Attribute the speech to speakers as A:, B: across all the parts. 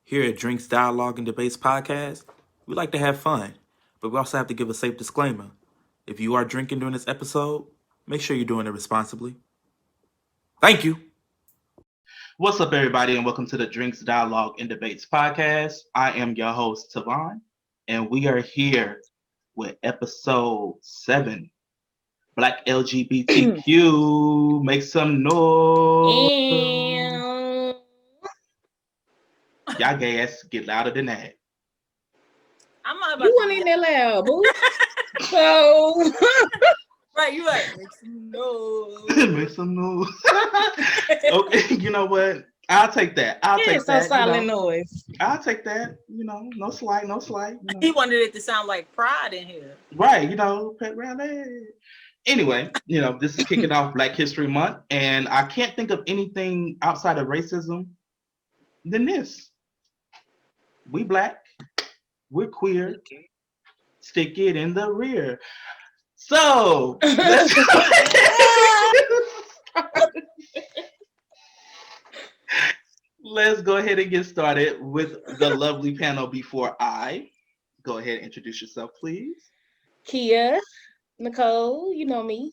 A: Here at Drinks Dialogue and Debates Podcast, we like to have fun, but we also have to give a safe disclaimer. If you are drinking during this episode, make sure you're doing it responsibly. Thank you.
B: What's up, everybody, and welcome to the Drinks Dialogue and Debates Podcast. I am your host, Tavon, and we are here with episode 7, Black LGBTQ. Make some noise. Y'all gay ass get louder than that.
C: I'm not about
D: You
C: to
D: weren't
C: be
D: in that loud, boo. So
C: right, you like make some noise.
B: Make some noise. Okay, you know what? I'll take that. I'll take
D: some
B: that.
D: silent noise.
B: I'll take that. No slight.
C: He wanted it to sound like pride in here.
B: Right, pet rally. Anyway, this is kicking off Black History Month, and I can't think of anything outside of racism than this. We Black, we're queer, stick it in the rear. So, let's go ahead and get started with the lovely panel. Before I go ahead and introduce yourself, please.
D: Kia, Nicole, you know me.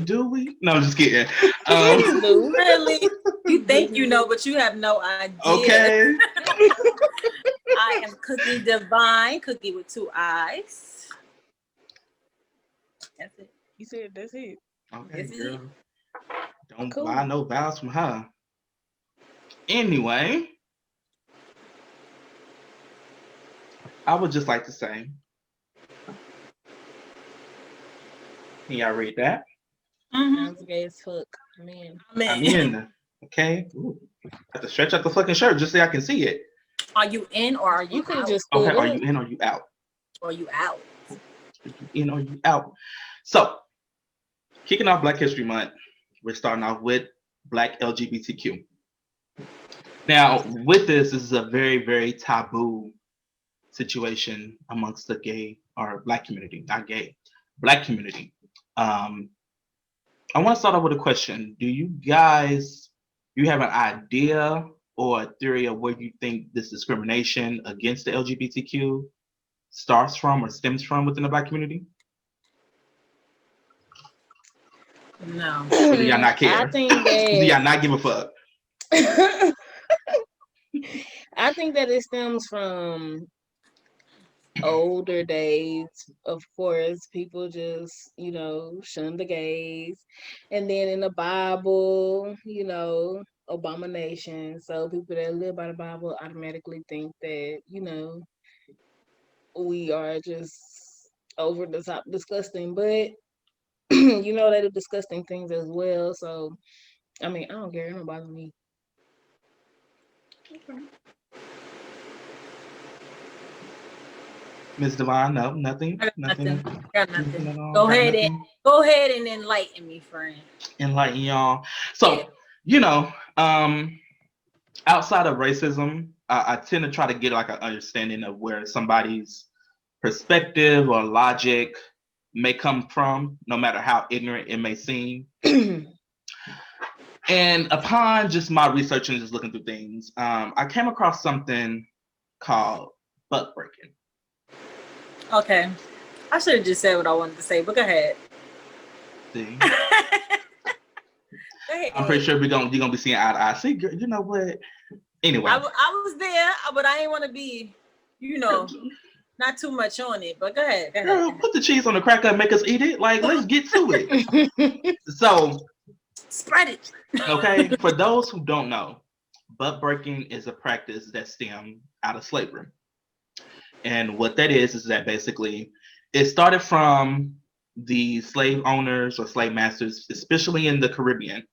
B: Do we? No, I'm just kidding.
C: Really? You think you know, but you have no idea.
B: Okay.
C: I am Cookie Divine, Cookie with 2 eyes. That's it.
D: You said that's it.
B: Okay,
C: That's
B: girl.
C: it.
B: Don't
D: Cool.
B: buy no vows from her. Anyway, I would just like to say, can y'all read that?
D: Sounds gay as fuck, man.
B: I'm in. Okay. Ooh. I have to stretch out the fucking shirt just so I can see it.
C: Are you in or are you
D: You could
C: out?
D: just
B: Okay,
D: stood
B: are
D: up.
B: you in or are you out?
C: Or are you out?
B: Are you in or you out? So, kicking off Black History Month, we're starting off with Black LGBTQ. Now, with this is a very, very taboo situation amongst the gay or Black community, not gay, Black community. I want to start off with a question. Do you have an idea or a theory of where you think this discrimination against the LGBTQ starts from or stems from within the Black community?
C: No.
B: Or do y'all not care?
D: I think
B: Do
D: that
B: y'all not give a fuck?
D: I think that it stems from older days. Of course, people just, shun the gays. And then in the Bible, abomination. So people that live by the Bible automatically think that, we are just over the top disgusting. But they do disgusting things as well. So I mean, I don't care. It don't bother me.
C: Okay.
B: Ms. Devon, no, nothing.
C: I got nothing. Got nothing.
B: Nothing at all.
C: Go
B: Got
C: ahead
B: nothing?
C: Go ahead and enlighten me, friend.
B: Enlighten y'all. So, outside of racism, I tend to try to get like an understanding of where somebody's perspective or logic may come from, no matter how ignorant it may seem. And upon just my research and just looking through things, I came across something called butt breaking.
C: Okay. I should have just said what I wanted to say, but go ahead.
B: See?
C: Go ahead.
B: I'm pretty sure you're gonna be seeing eye to eye. See, girl, you know what? Anyway,
C: I was there, but I ain't want to be, not too much on it. But go ahead.
B: Girl, put the cheese on the cracker and make us eat it. Like, let's get to it. So,
C: spread it.
B: Okay, for those who don't know, butt breaking is a practice that stemmed out of slavery. And what that is that basically it started from the slave owners or slave masters, especially in the Caribbean.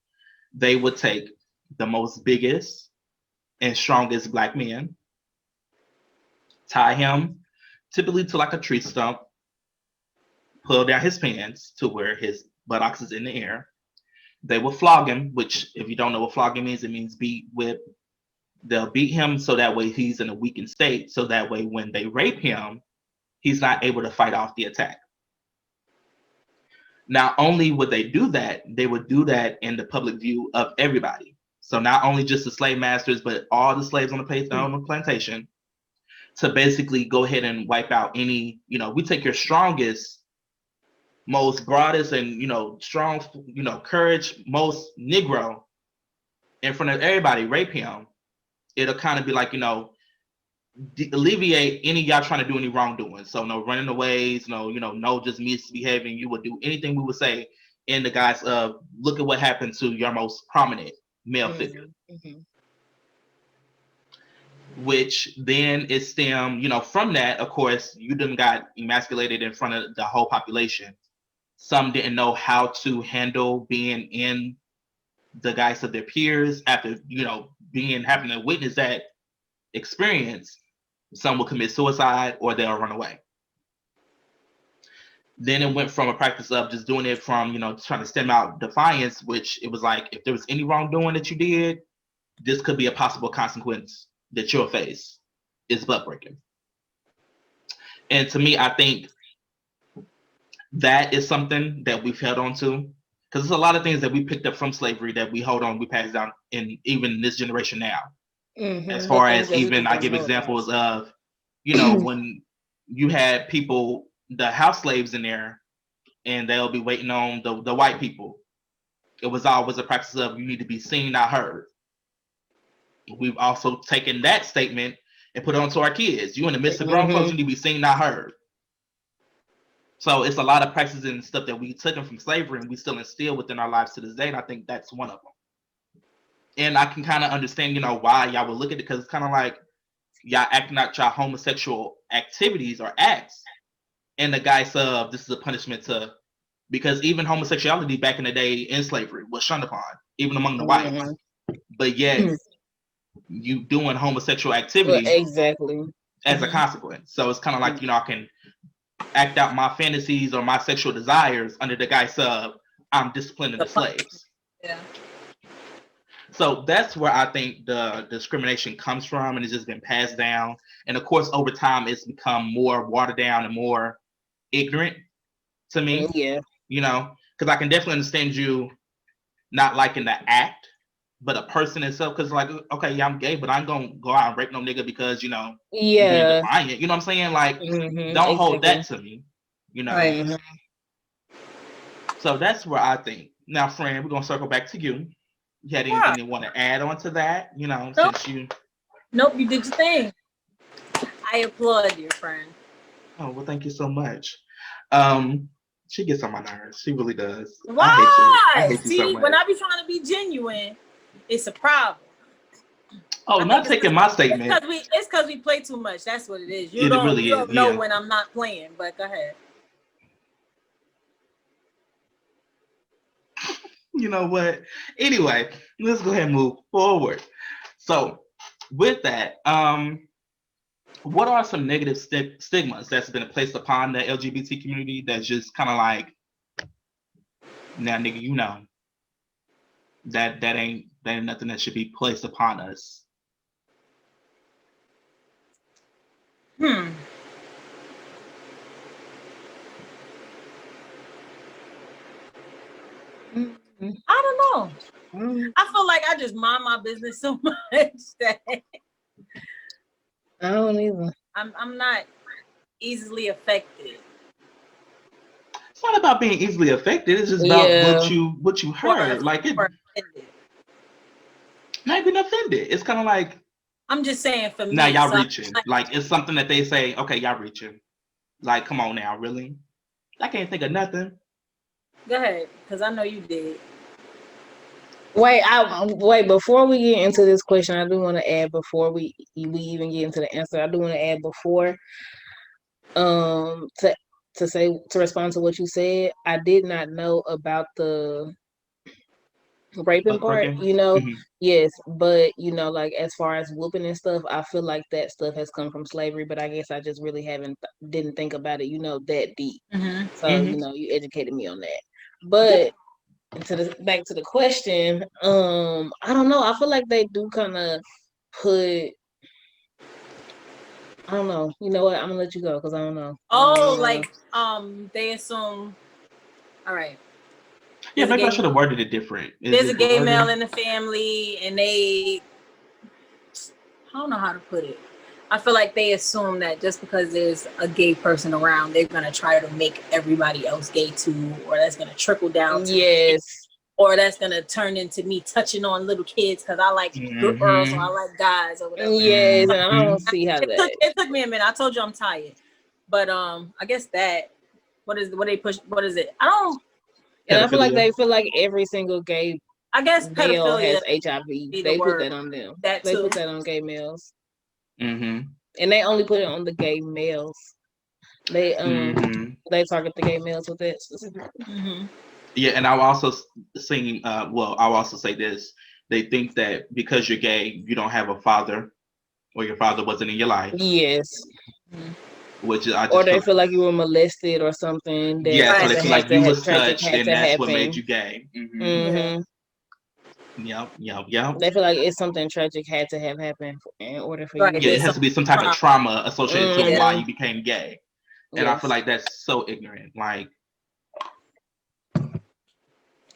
B: They would take the most biggest and strongest Black man, tie him typically to like a tree stump, pull down his pants to where his buttocks is in the air. They will flog him, which if you don't know what flogging means, it means beat, whip. They'll beat him so that way he's in a weakened state, so that way when they rape him, he's not able to fight off the attack. Not only would they do that, they would do that in the public view of everybody. So not only just the slave masters, but all the slaves on the plantation, to basically go ahead and wipe out any, we take your strongest, most broadest, and strong, courage, most Negro in front of everybody, rape him. It'll kind of be like, alleviate any y'all trying to do any wrongdoing. So no running aways, no just misbehaving. You would do anything we would say in the guise of, look at what happened to your most prominent male figure. Which then it stemmed, from that, of course, you done got emasculated in front of the whole population. Some didn't know how to handle being in the guise of their peers after, having to witness that experience. Some will commit suicide or they'll run away. Then it went from a practice of just doing it from, trying to stem out defiance, which it was like, if there was any wrongdoing that you did, this could be a possible consequence that you'll face, is butt breaking. And to me, I think that is something that we've held on to, because there's a lot of things that we picked up from slavery that we hold on, we pass down in even this generation now. As far as even, I give examples of, when you had people, the house slaves in there, and they'll be waiting on the white people. It was always a practice of, you need to be seen, not heard. We've also taken that statement and put it onto our kids. You in the midst of grown folks, you need to be seen, not heard. So it's a lot of practices and stuff that we took from slavery and we still instill within our lives to this day. And I think that's one of them. And I can kind of understand, why y'all would look at it, because it's kind of like y'all acting out y'all homosexual activities or acts in the guise of, this is a punishment to, because even homosexuality back in the day in slavery was shunned upon, even among the whites. But yet you doing homosexual activity
D: exactly
B: as a consequence. So it's kind of like, I can act out my fantasies or my sexual desires under the guise of, I'm disciplining the slaves.
C: Yeah.
B: So that's where I think the discrimination comes from, and it's just been passed down. And of course, over time, it's become more watered down and more ignorant to me.
D: Yeah.
B: Because I can definitely understand you not liking the act, but a person itself, because like, okay, yeah, I'm gay, but I'm gonna go out and rape no nigga because
D: yeah,
B: you're being defiant. You know what I'm saying? Like, don't hold that to me.
C: Right.
B: So that's where I think. Now, friend, we're gonna circle back to you. You had anything you want to add on to that? Since you.
C: Nope, you did your thing. I applaud you, friend.
B: Oh well, thank you so much. She gets on my nerves. She really does.
C: Why?
B: I hate you
C: See,
B: so much.
C: when I be trying to be genuine, it's a problem.
B: Oh, not taking my statement.
C: It's because we play too much. That's what it is. You
B: It
C: don't
B: really is,
C: know
B: yeah.
C: when I'm not playing, but go ahead.
B: You know what? Anyway, let's go ahead and move forward. So, with that, what are some negative stigmas that's been placed upon the LGBT community that's just kind of like, now, nigga, that ain't nothing that should be placed upon us?
C: I don't know. I feel like I just mind my business so much that
D: I don't either.
C: I'm not easily affected.
B: It's not about being easily affected. It's just about what you heard. Like it. Not even offended. It's kind of like.
C: I'm just saying for me.
B: Now y'all reaching. Like it's something that they say. Okay, y'all reaching. Like, come on now, really? I can't think of nothing.
C: Go ahead, because I know you did.
D: Wait. Before we get into this question, I do want to add before we even get into the answer. I do want to add before, to respond to what you said. I did not know about the raping part. Yes, but like as far as whooping and stuff, I feel like that stuff has come from slavery. But I guess I just really didn't think about it, that deep. So you educated me on that. But back to the question, I don't know. I feel like they do kind of put. I don't know. You know what? I'm gonna let you go because I don't know.
C: They assume. All right.
B: Yeah,
C: There's a
B: maybe I
C: gay
B: should have worded it different.
C: there's a gay male
B: worded?
C: in the family, and I don't know how to put it. I feel like they assume that just because there's a gay person around, they're gonna try to make everybody else gay too, or that's gonna trickle down to me,
D: Yes.
C: or that's gonna turn into me touching on little kids because I like girls or I like guys or whatever.
D: Yes, and I
B: Mhm.
D: don't see how that.
C: It took me a minute. I told you I'm tired, but I guess that what they push? What is it? I don't.
D: And I feel like
B: Pedophilia.
D: they feel like every single gay
C: I guess
D: male
C: pedophilia
D: has HIV.
C: be the
D: They put
C: word.
D: that on them.
C: That
D: They
C: too.
D: put that on gay males,
B: Mm-hmm.
D: and they only put it on the gay males. They
B: Mm-hmm.
D: they target the gay males with that specifically.
C: Mm-hmm.
B: Yeah, and I'll also sing. Well, I'll also say this: they think that because you're gay, you don't have a father, or your father wasn't in your life,
D: Yes,
B: which I
D: or
B: just
D: they
B: feel.
D: feel like you were molested or something. That
B: Yeah, so
C: Right.
B: they
D: something
B: feel
D: has
B: like
D: to
B: you
D: have
B: was
D: tragic
B: touched,
D: had
B: and
D: to
B: that's what made
D: happen.
B: you gay. Mm-hmm.
D: Mm-hmm.
B: Yep.
D: They feel like it's something tragic had to have happened in order for
C: Right.
D: you
B: Yeah, it
C: There's
D: to.
B: has
C: some
B: to be some type of trauma associated to why
D: Mhm.
B: you became gay, and I
D: Yes,
B: feel like that's so ignorant. Like,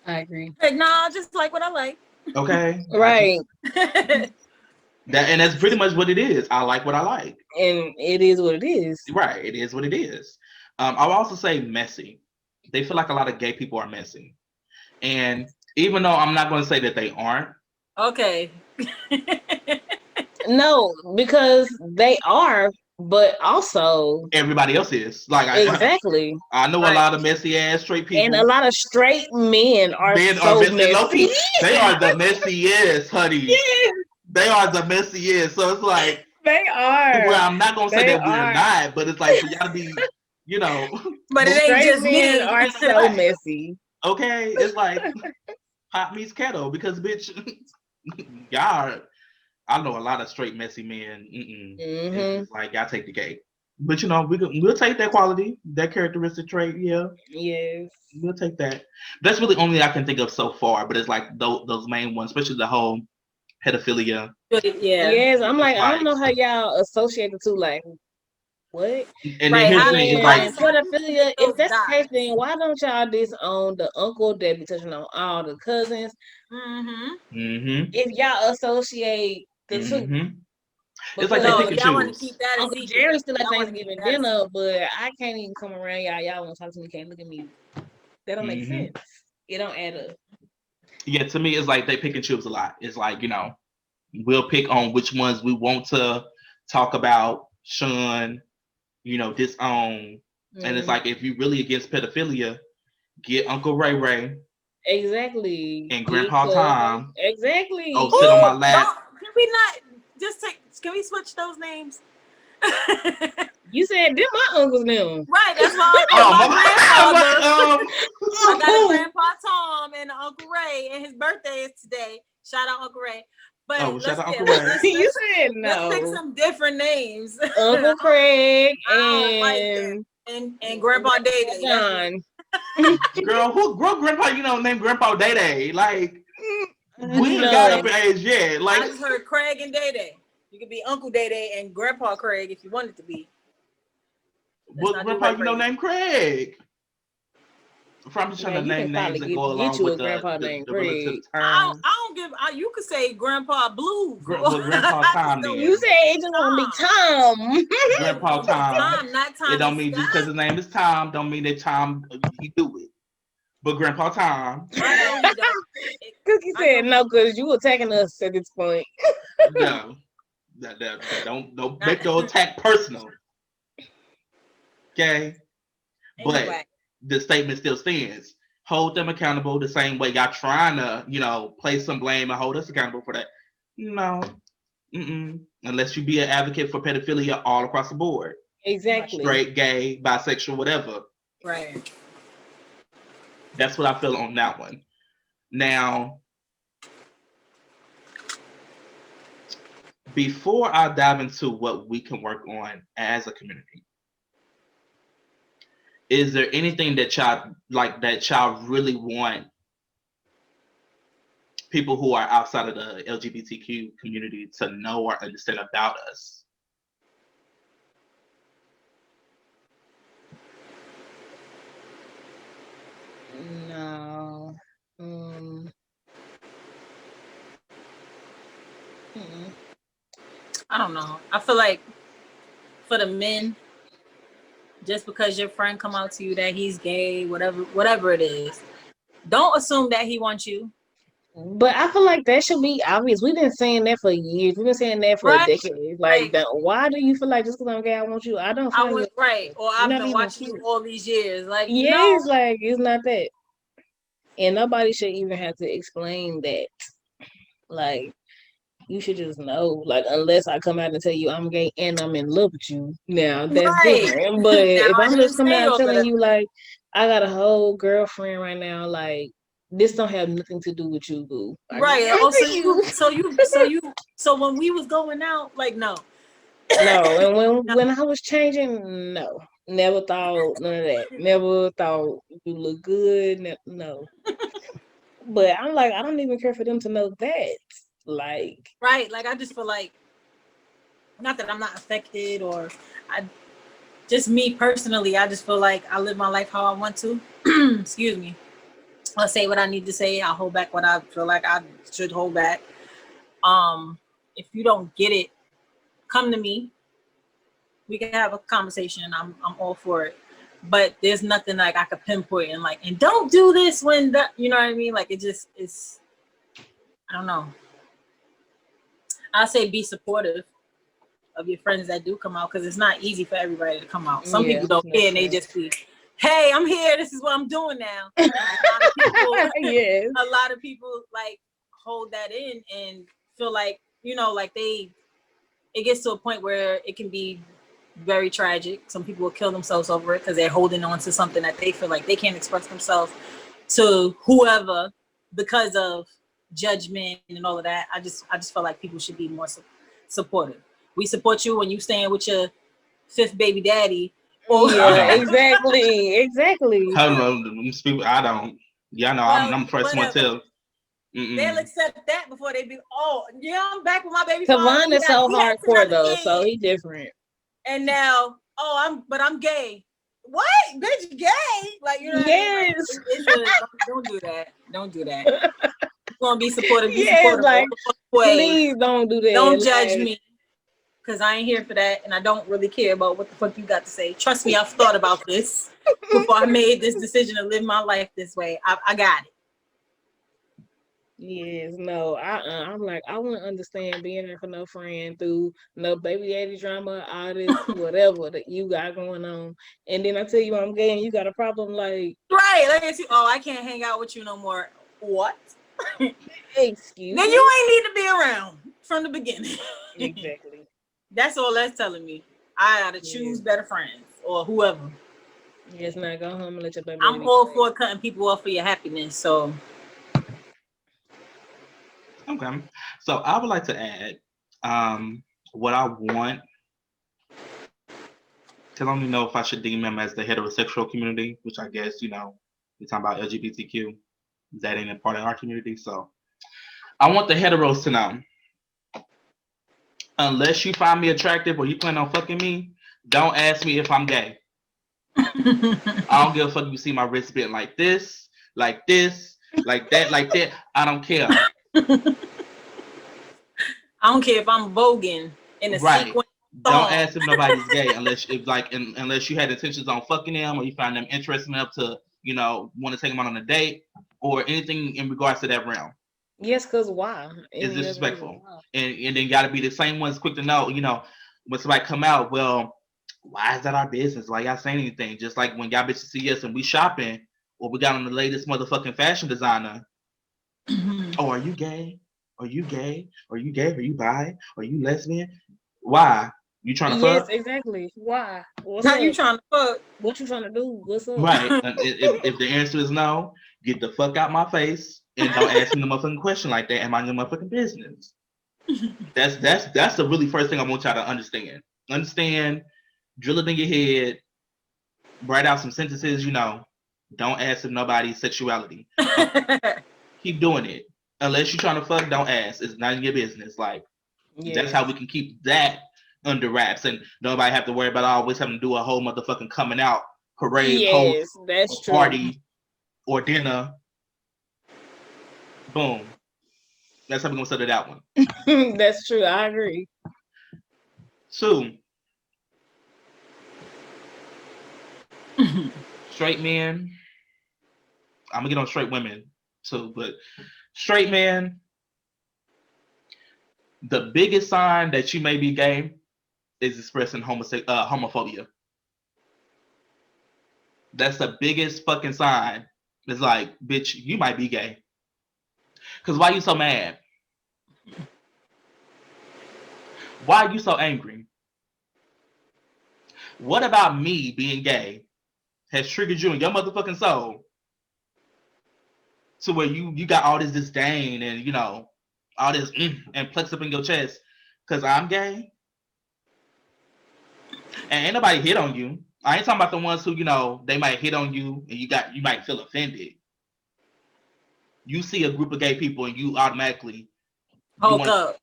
D: I agree.
C: Like, nah, just like what I like.
B: okay,
D: Right,
B: that, and that's pretty much what it is. I like what I like.
D: and it is what it is.
B: Right, it is what it is. I'll also say messy. They feel like a lot of gay people are messy, and even though I'm not going to say that they aren't,
C: Okay.
D: No, because they are, but also
B: everybody else is. Like,
D: exactly,
B: I know a
C: Right.
B: lot of messy ass straight
D: and a
B: people.
D: lot of straight men are
B: Men are
D: so
B: messy. Low
D: messy.
B: key, they are the messiest, honey.
D: Yes,
B: They are the messiest. So it's like,
D: they are.
B: well, I'm not gonna say
D: They
B: that we're
D: are.
B: not, but it's like for y'all to be, you know,
C: But it ain't
D: Straight
C: just
D: men
C: me.
D: are so messy.
B: okay. It's like hot meets kettle because bitch, y'all. I know a lot of straight messy men. It's
D: Mm-hmm.
B: just like y'all take the cake, but we'll take that quality, that characteristic trait. Yeah,
D: Yes.
B: we'll take that. That's really only I can think of so far. But it's like those main ones, especially the whole pedophilia.
C: Yeah.
D: Yes, I'm
B: It's
D: like, I
B: like,
D: don't know how y'all associate the two. Like, what?
B: and then
C: Right.
B: here's
C: How
B: the
C: do
B: thing.
C: you
B: It's
C: how
B: like,
C: does how do you
D: Pedophilia,
C: connect
D: if
C: those
D: that's the case,
C: dots?
D: then why don't y'all disown the uncle that be touching on all the cousins?
C: Mm-hmm.
B: mm-hmm,
D: If y'all associate the two,
B: mm-hmm. It's like they
D: because
C: No,
B: pick and
C: y'all want to
B: choose.
C: keep that a
D: Uncle
C: secret.
D: Jerry still at
C: Y'all want to keep
D: Thanksgiving
C: that a secret.
D: dinner, but I can't even come around y'all. Y'all want to talk to me, can't look at me. That don't make
B: Mm-hmm.
D: sense. It don't add up.
B: Yeah, to me, it's like they pick and choose a lot. It's like, we'll pick on which ones we want to talk about, shun, disown. And it's
D: Mm,
B: like, if you really against pedophilia, get Uncle Ray Ray
D: exactly.
B: and
D: Get
B: Grandpa
D: cousins.
B: Tom. Oh,
D: Exactly.
B: sit on my
C: Ooh,
B: lap.
C: can we not just take? Can we switch those names?
D: You said them my uncles now.
C: Right, that's why
B: Oh,
C: my
B: my,
C: grandfather. I got a grandpa Tom and an Uncle Ray, and his birthday is today. Shout out Uncle Ray. But
B: shout out
C: let's
B: Uncle Ray.
D: You said
C: let's pick
D: no.
C: some different names.
D: Uncle Craig
C: I don't like that. And Grandpa Day Day. That's what.
D: John.
B: Girl, who grandpa, named Grandpa Day Day? Like, we ain't got up
D: No.
B: in age yet.
C: I
B: Like,
C: just heard Craig and Day Day. You could be Uncle Day Day and Grandpa Craig if you wanted to be. Let's
B: what
C: not do
B: grandpa,
C: Ray Ray.
B: named Craig? I'm just trying to
D: Man, you can
B: name names
D: probably
B: and go
D: get
B: along
D: you a
B: with
D: grandpa
B: the,
D: named
B: the relative
D: Craig.
B: terms.
C: I don't give. You could say Grandpa Blue.
B: Well, Grandpa
C: I just
B: Tom
C: know
D: You
B: then.
D: said it just gonna be Tom.
B: Grandpa Tom.
C: Tom, not
B: It
C: Tommy
B: don't mean just because
C: Scott.
B: his name is Tom, don't mean that Tom he do it. But Grandpa Tom,
C: I know he don't.
D: Cookie
C: I know
D: said no, because you attacking us at this point.
B: no, that don't
C: not.
B: make the attack personal, okay? But
C: Anyway,
B: the statement still stands. Hold them accountable the same way y'all trying to, place some blame and hold us accountable for that. No, unless you be an advocate for pedophilia all across the board,
D: Exactly.
B: straight, gay, bisexual, whatever.
C: right.
B: That's what I feel on that one. Now, before I dive into what we can work on as a community, is there anything that y'all really want people who are outside of the LGBTQ community to know or understand about us?
D: No.
C: I don't know. I feel like for the men, just because your friend come out to you that he's gay, whatever it is, don't assume that he wants you.
D: But I feel like that should be obvious. We've been saying that for years. We've been saying that for a
C: Right?
D: decade. Like,
C: Right.
D: why do you feel like just because I'm gay, I want you? I don't
C: I
D: find you
C: was right, or
D: You're
C: I've
D: not
C: been
D: even
C: watching you
D: cute.
C: all these years. Like,
D: Yeah,
C: no,
D: it's like it's not that, and nobody should even have to explain that. Like, you should just know. Like, unless I come out and tell you I'm gay and I'm in love with you, now that's
C: right.
D: different. But
C: Now
D: if
C: I
D: I'm
C: didn't
D: just coming
C: say
D: out and
C: all of
D: telling
C: that.
D: you like I got a whole girlfriend right now, like this don't have nothing to do with you, boo. I
C: Right.
D: just
C: Also,
D: you.
C: so when we was going out, like, no.
D: No, and
C: No.
D: when I was changing, no, never thought none of that. Never thought you look good. No, but I'm like, I don't even care for them to know that. Like,
C: Right. Like, I just feel like, not that I'm not affected, or I just me personally, I just feel like I live my life how I want to. Excuse me. I'll say what I need to say. I'll hold back what I feel like I should hold back. If you don't get it, come to me. We can have a conversation. I'm all for it. But there's nothing like I could pinpoint and like, and don't do this when that, you know what I mean? Like, it just is, I don't know. I say be supportive of your friends that do come out, because it's not easy for everybody to come out. Some
D: yeah,
C: people don't care and they just be, hey, I'm here. This is what I'm doing now. A lot of people,
D: yes,
C: a lot of people like hold that in and feel like, you know, like it gets to a point where it can be very tragic. Some people will kill themselves over it because they're holding on to something that they feel like they can't express themselves to whoever because of judgment and all of that. I just feel like people should be more supportive. We support you when you staying with your fifth baby daddy. Or
B: I
D: yeah,
B: don't.
D: exactly.
B: I don't know. These people, I don't. Yeah, I know.
C: well,
B: I'm the first one to
C: whatever.
B: tell.
C: They'll accept that before they be, oh yeah, I'm back with my baby father.
D: Kavan is so
C: He has
D: hardcore
C: another
D: though, so
C: kid.
D: he different.
C: And now, oh, I'm gay. What, bitch, gay? Like, you know what I mean? Like,
D: Yes,
C: don't do that. Don't do that. You're gonna be supportive. Be
D: yes,
C: supportive all
D: like
C: the way.
D: please don't do
C: Don't
D: that.
C: judge
D: Like,
C: me, because I ain't here for that, and I don't really care about what the fuck you got to say. Trust me, I've thought about this before I made this decision to live my life this way. I got it.
D: yes, no, I'm like, I wouldn't understand being there for no friend through no baby daddy drama, all this whatever that you got going on, and then I tell you I'm gay and you got a problem. Like,
C: Right? Like, it's, oh, I can't hang out with you no more. What?
D: excuse
C: Then
D: me.
C: you ain't need to be around from the beginning.
D: Exactly.
C: That's all that's telling me. I gotta choose better friends or whoever.
D: Yes, now go home and let your baby daddy
C: I'm
D: be
C: all
D: crazy.
C: for cutting people off for your happiness. So
B: Okay. So I would like to add what I want, because I don't even know if I should deem them as the heterosexual community, which I guess, we're talking about LGBTQ. That ain't a part of our community. So I want the heteros to know, unless you find me attractive or you plan on fucking me, don't ask me if I'm gay. I don't give a fuck if you see my wrist bent like this, like this, like that, like that. I don't care.
C: I don't care if I'm voguing in a
B: Right.
C: sequin
B: Don't
C: thong.
B: ask if nobody's gay unless unless you had intentions on fucking them or you find them interesting enough to want to take them out on a date or anything in regards to that realm.
D: Yes, cause why?
B: Is
D: Any other reason
B: disrespectful.
D: why?
B: And then gotta be the same ones quick to know, when somebody come out, well, why is that our business? Why y'all saying anything? Just like when y'all bitches see us and we shopping or we got on the latest motherfucking fashion designer. Oh, are you gay? Are you gay? Are you gay? Are you bi? Are you lesbian? Why? You trying to
D: Yes,
B: fuck?
D: exactly. Why? What's
C: How you
D: up?
C: trying to fuck?
D: What you trying to do? What's up?
B: Right. If the answer is no, get the fuck out my face and don't ask me the motherfucking question like that. Am I in your motherfucking business? That's the really first thing I want y'all to understand. Understand, drill it in your head, write out some sentences, don't ask if nobody's sexuality. Keep doing it. Unless you're trying to fuck, don't ask. It's not in your business. Like, that's how
D: Yes.
B: we can keep that under wraps and nobody have to worry about always having to do a whole motherfucking coming out parade, post,
D: Yes, that's
B: or
D: true.
B: party, or dinner. Boom. That's how we're gonna settle that one.
D: That's true. I agree.
B: 2, straight men. I'm gonna get on straight women too, but straight men, the biggest sign that you may be gay is expressing homophobia. That's the biggest fucking sign. It's like, bitch, you might be gay. Cause why you so mad? Why are you so angry? What about me being gay has triggered you in your motherfucking soul to where you got all this disdain and all this and plex up in your chest because I'm gay? And ain't nobody hit on you. I ain't talking about the ones who, they might hit on you and you might feel offended. You see a group of gay people and you automatically
C: Hulk up.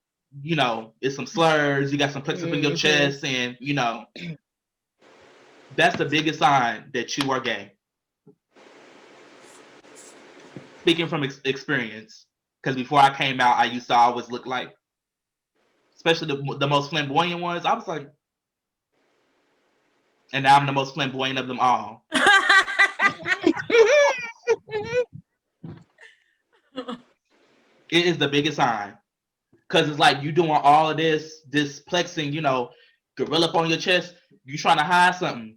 B: It's some slurs, you got some plex up in your chest, and that's the biggest sign that you are gay. Speaking from experience, because before I came out, I used to always look like, especially the most flamboyant ones, I was like, and now I'm the most flamboyant of them all. It is the biggest sign. Because it's like you doing all of this plexing, gorilla up on your chest, you trying to hide something.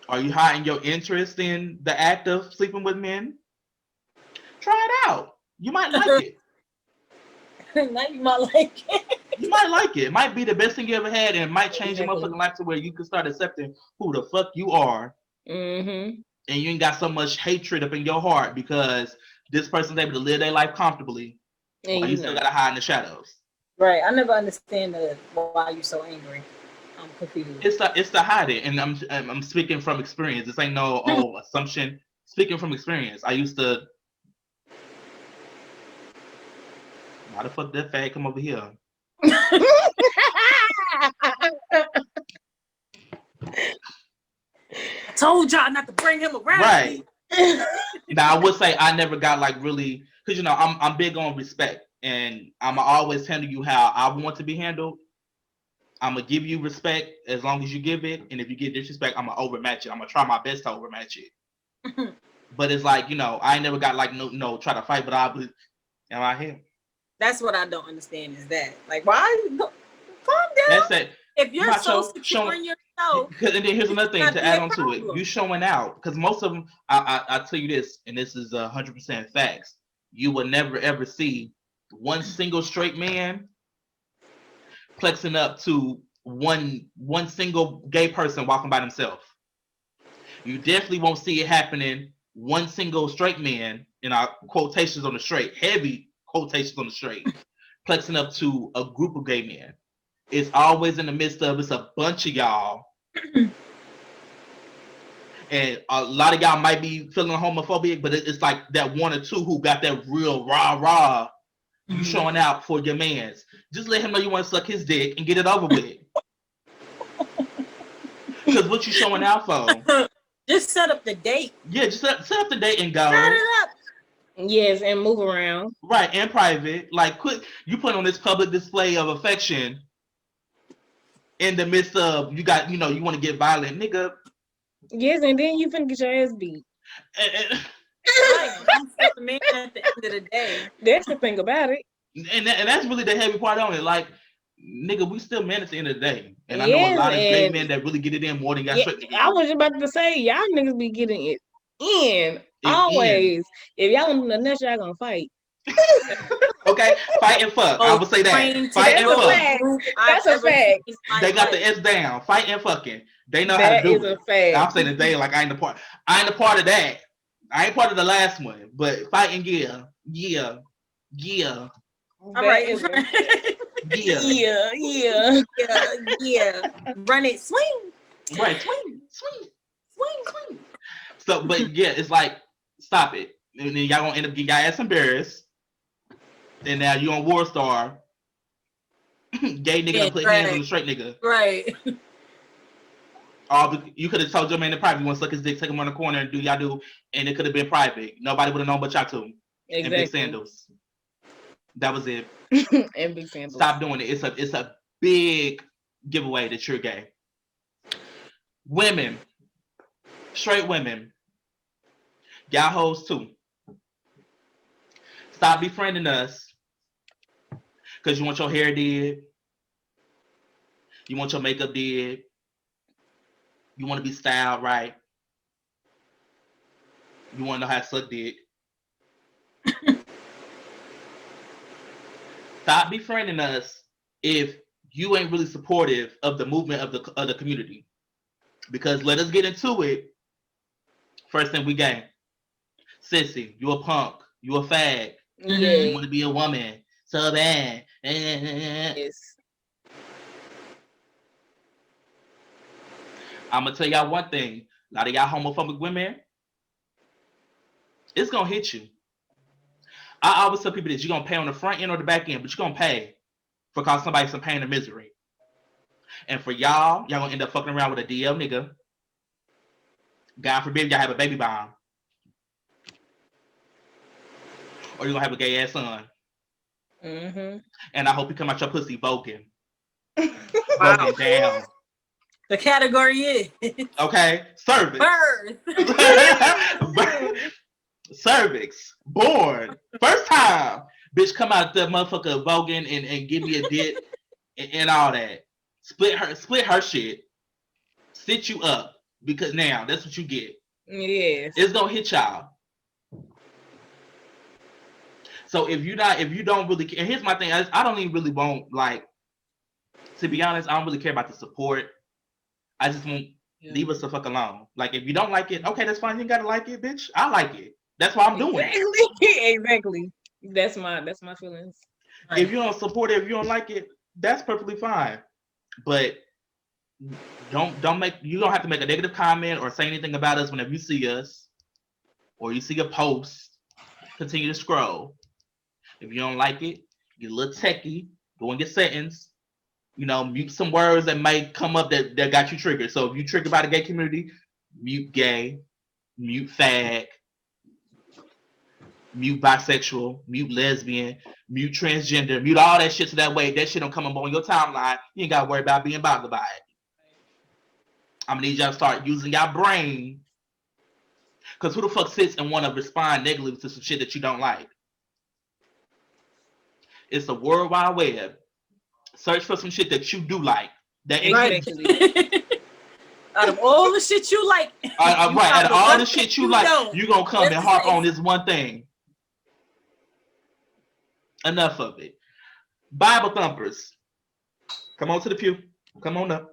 B: Are you hiding your interest in the act of sleeping with men? Try it out. You might like it.
C: Now you might like it.
B: You might like it. It might be the best thing you ever had, and it might change your motherfucking life to where you can start accepting who the fuck you are. And you ain't got so much hatred up in your heart because this person's able to live their life comfortably. While you still gotta hide in the shadows.
C: Right. I never understand why you so angry. I'm confused.
B: It's to hide it, and I'm speaking from experience. This ain't no assumption. Speaking from experience, I used to. Why the fuck that fag come over here?
C: I told y'all not to bring him around.
B: Right. Now I would say I never got like really, because I'm big on respect, and I'ma always handle you how I want to be handled. I'm gonna give you respect as long as you give it, and if you get disrespect, I'm gonna overmatch it. I'm gonna try my best to overmatch it. But it's like I ain't never got like no try to fight, but am I here?
C: That's what I don't understand is that like why calm down.
B: That's it.
C: If you're so secure in yourself,
B: and then here's another thing to add on to it. You showing out because most of them, I tell you this, and this is 100% facts. You will never ever see one single straight man plexing up to one single gay person walking by themselves. You definitely won't see it happening. One single straight man, in our quotations on the straight, heavy quotations on the straight, plexing up to a group of gay men. It's always in the midst of, it's a bunch of y'all. And a lot of y'all might be feeling homophobic, but it's like that one or two who got that real rah. You showing out for your mans. Just let him know you want to suck his dick and get it over with. Because what you showing out for?
C: Just set up the date.
B: Yeah, just set up the date and go.
C: Set it up.
D: Yes, and move around.
B: Right, in private. Like, quit. You put on this public display of affection in the midst of you want to get violent, nigga.
D: Yes, and then you finna get your ass beat.
C: Right, I'm the man at the end of the day.
D: That's the thing about it.
B: And that's really the heavy part on it. Like, nigga, we still men at the end of the day. And I know a lot of gay men that really get it in more than y'all.
D: I was about to say, y'all niggas be getting it in. Always. If y'all want to nut, y'all gonna fight.
B: Okay, fight and fuck. I would say that. Fight and fuck.
D: That's a fact.
B: They got the S down. Fight and fucking. They know how to do it.
D: That is a fact.
B: I'm saying today, like I ain't a part of that. I ain't part of the last one, but fighting, yeah.
C: All right. Yeah. Run it, swing.
B: Right, swing. So, but yeah, it's like, stop it. And then y'all gonna end up getting y'all ass embarrassed. And now you on War Star. Gay nigga done put hands on the straight nigga.
C: Right.
B: You could have told your man in private you want to suck his dick, take him on the corner and do y'all do, and it could have been private. Nobody would have known but y'all two. Exactly. And big sandals. That was it.
D: And big sandals.
B: Stop doing it. It's a big give away that you're gay. Women, straight women, y'all hoes too. Stop befriending us because you want your hair did, you want your makeup did, you want to be styled right, you want to know how to suck dick. Stop befriending us if you ain't really supportive of the movement of the community. Because let us get into it. First thing we gay. Sissy, you a punk. You a fag.
D: Yeah.
B: You want to be a woman. So bad.
D: Yes.
B: I'm going to tell y'all one thing. A lot of y'all homophobic women, it's going to hit you. I always tell people that you're going to pay on the front end or the back end, but you're going to pay for causing somebody some pain and misery. And for y'all going to end up fucking around with a DL nigga. God forbid y'all have a baby bomb. Or you're going to have a gay ass son.
D: Mm-hmm.
B: And I hope you come out your pussy voguing.
C: Wow.
B: Voguing down.
C: The category is
B: Okay? Cervix.
C: birth.
B: Cervix. Born. First time. Bitch come out the motherfucker voguing and give me a dick and all that. Split her shit. Sit you up. Because now that's what you get.
D: Yes.
B: It's gonna hit y'all. So if you don't really care, and here's my thing, I don't even really want, like, to be honest, I don't really care about the support. I just want leave us the fuck alone. Like, if you don't like it, okay, that's fine. You ain't gotta like it, bitch. I like it. That's why I'm doing it.
D: Exactly. That's my feelings.
B: Right. If you don't support it, if you don't like it, that's perfectly fine. But you don't have to make a negative comment or say anything about us whenever you see us or you see a post. Continue to scroll. If you don't like it, get a little techie, go in your settings, mute some words that might come up that got you triggered. So if you triggered by the gay community, mute gay, mute fag, mute bisexual, mute lesbian, mute transgender, mute all that shit so that way that shit don't come up on your timeline. You ain't got to worry about being bothered by it. I'm going to need y'all to start using your brain. Because who the fuck sits and want to respond negatively to some shit that you don't like? It's the World Wide Web. Search for some shit that you do like. That
D: Exactly.
C: Out of all the shit you like.
B: Right. Out of all the shit you like, you going to come and harp on this one thing. Enough of it. Bible thumpers. Come on to the pew. Come on up.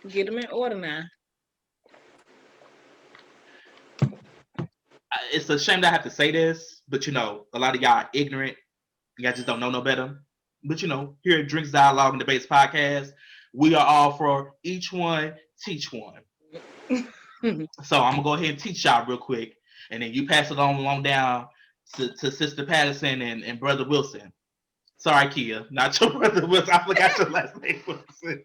D: Get them in order now.
B: It's a shame that I have to say this, but a lot of y'all are ignorant. Y'all just don't know no better. But here at Drinks Dialogue and Debates Podcast, we are all for each one, teach one. So I'm gonna go ahead and teach y'all real quick, and then you pass it on down to Sister Patterson and Brother Wilson. Sorry, Kia, not your Brother Wilson. I forgot your last name, Wilson.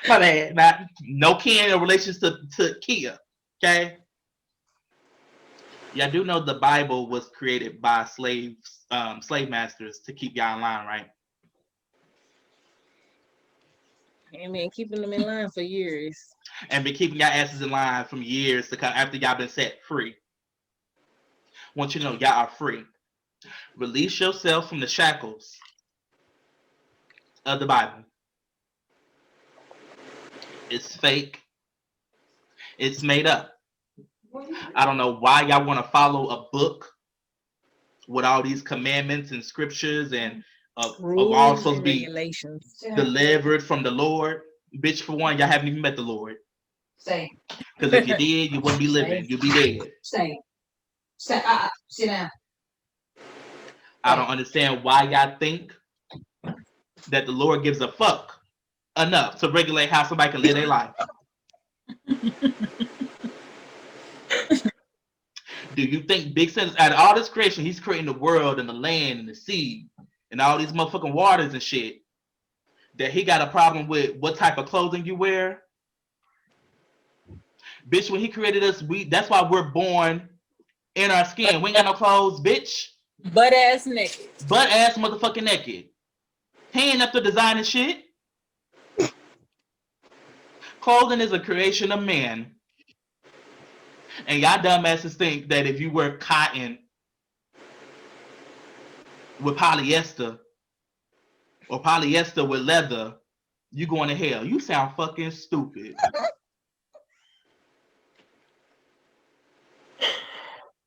B: My bad. No kin or relations to Kia. Okay. Yeah, I do know the Bible was created by slave masters to keep y'all in line, right?
D: And then keeping them in line for years.
B: And been keeping y'all asses in line from years to come after y'all been set free. Want you to know y'all are free. Release yourself from the shackles of the Bible. It's fake. It's made up. I don't know why y'all want to follow a book with all these commandments and scriptures and of all supposed to be delivered from the Lord. Bitch, for one, y'all haven't even met the Lord.
E: Same.
B: Because if you did, you wouldn't be living. You'd be dead.
E: Same. Sit down.
B: I don't understand why y'all think that the Lord gives a fuck enough to regulate how somebody can live their life. Do you think Big Sense, out of all this creation, he's creating the world and the land and the sea and all these motherfucking waters and shit, that he got a problem with what type of clothing you wear? Bitch, when he created us, that's why we're born in our skin. We ain't got no clothes, bitch.
C: Butt ass naked.
B: Butt ass motherfucking naked. He ain't up to designing shit. Clothing is a creation of man. And y'all dumbasses think that if you wear cotton with polyester or polyester with leather, you going to hell. You sound fucking stupid.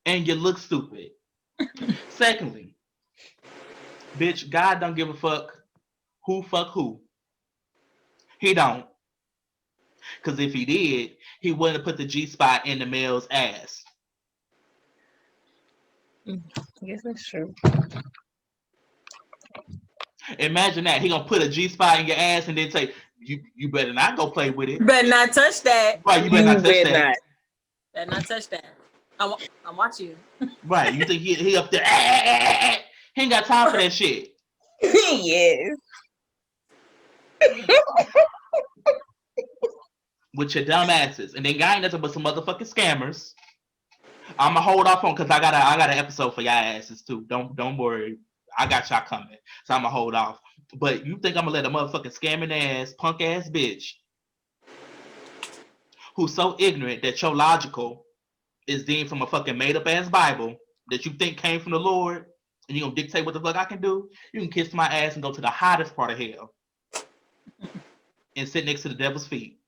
B: And you look stupid. Secondly, bitch, God don't give a fuck who. He don't. Because if he did, he wouldn't have put the G-spot in the male's ass.
D: I guess that's true.
B: Imagine that. He gonna put a G-spot in your ass and then say, you better not go play with it.
C: Better not touch that.
B: Right, you better not touch that.
D: Not.
C: Better not touch that. I'm watching you.
B: Right, you think he up there, he ain't got time for that shit.
D: Yes.
B: With your dumb asses. And then y'all ain't nothing but some motherfucking scammers. I'ma hold off on because I got an episode for y'all asses too. Don't worry. I got y'all coming. So I'ma hold off. But you think I'm gonna let a motherfucking scamming ass, punk ass bitch who's so ignorant that your logical is deemed from a fucking made up ass Bible that you think came from the Lord and you gonna dictate what the fuck I can do? You can kiss my ass and go to the hottest part of hell and sit next to the devil's feet.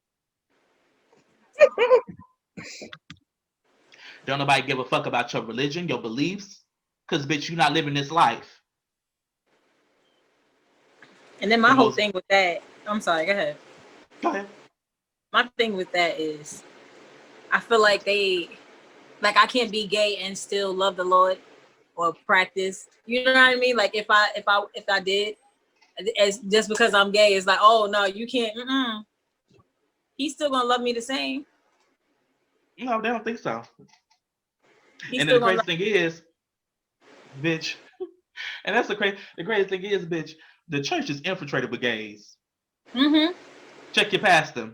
B: Don't nobody give a fuck about your religion, your beliefs, because bitch, you not living this life.
C: And then my whole thing with that, I'm sorry, go ahead.
B: Go ahead.
C: My thing with that is, I feel like I can't be gay and still love the Lord or practice. You know what I mean? Like if I did, as just because I'm gay, it's like, oh no, you can't. He's still gonna love me the same.
B: No, they don't think so.
C: He's
B: And
C: still
B: then the
C: gonna
B: crazy thing is, bitch, and that's the crazy thing is, bitch, the church is infiltrated with gays. Check your pastor.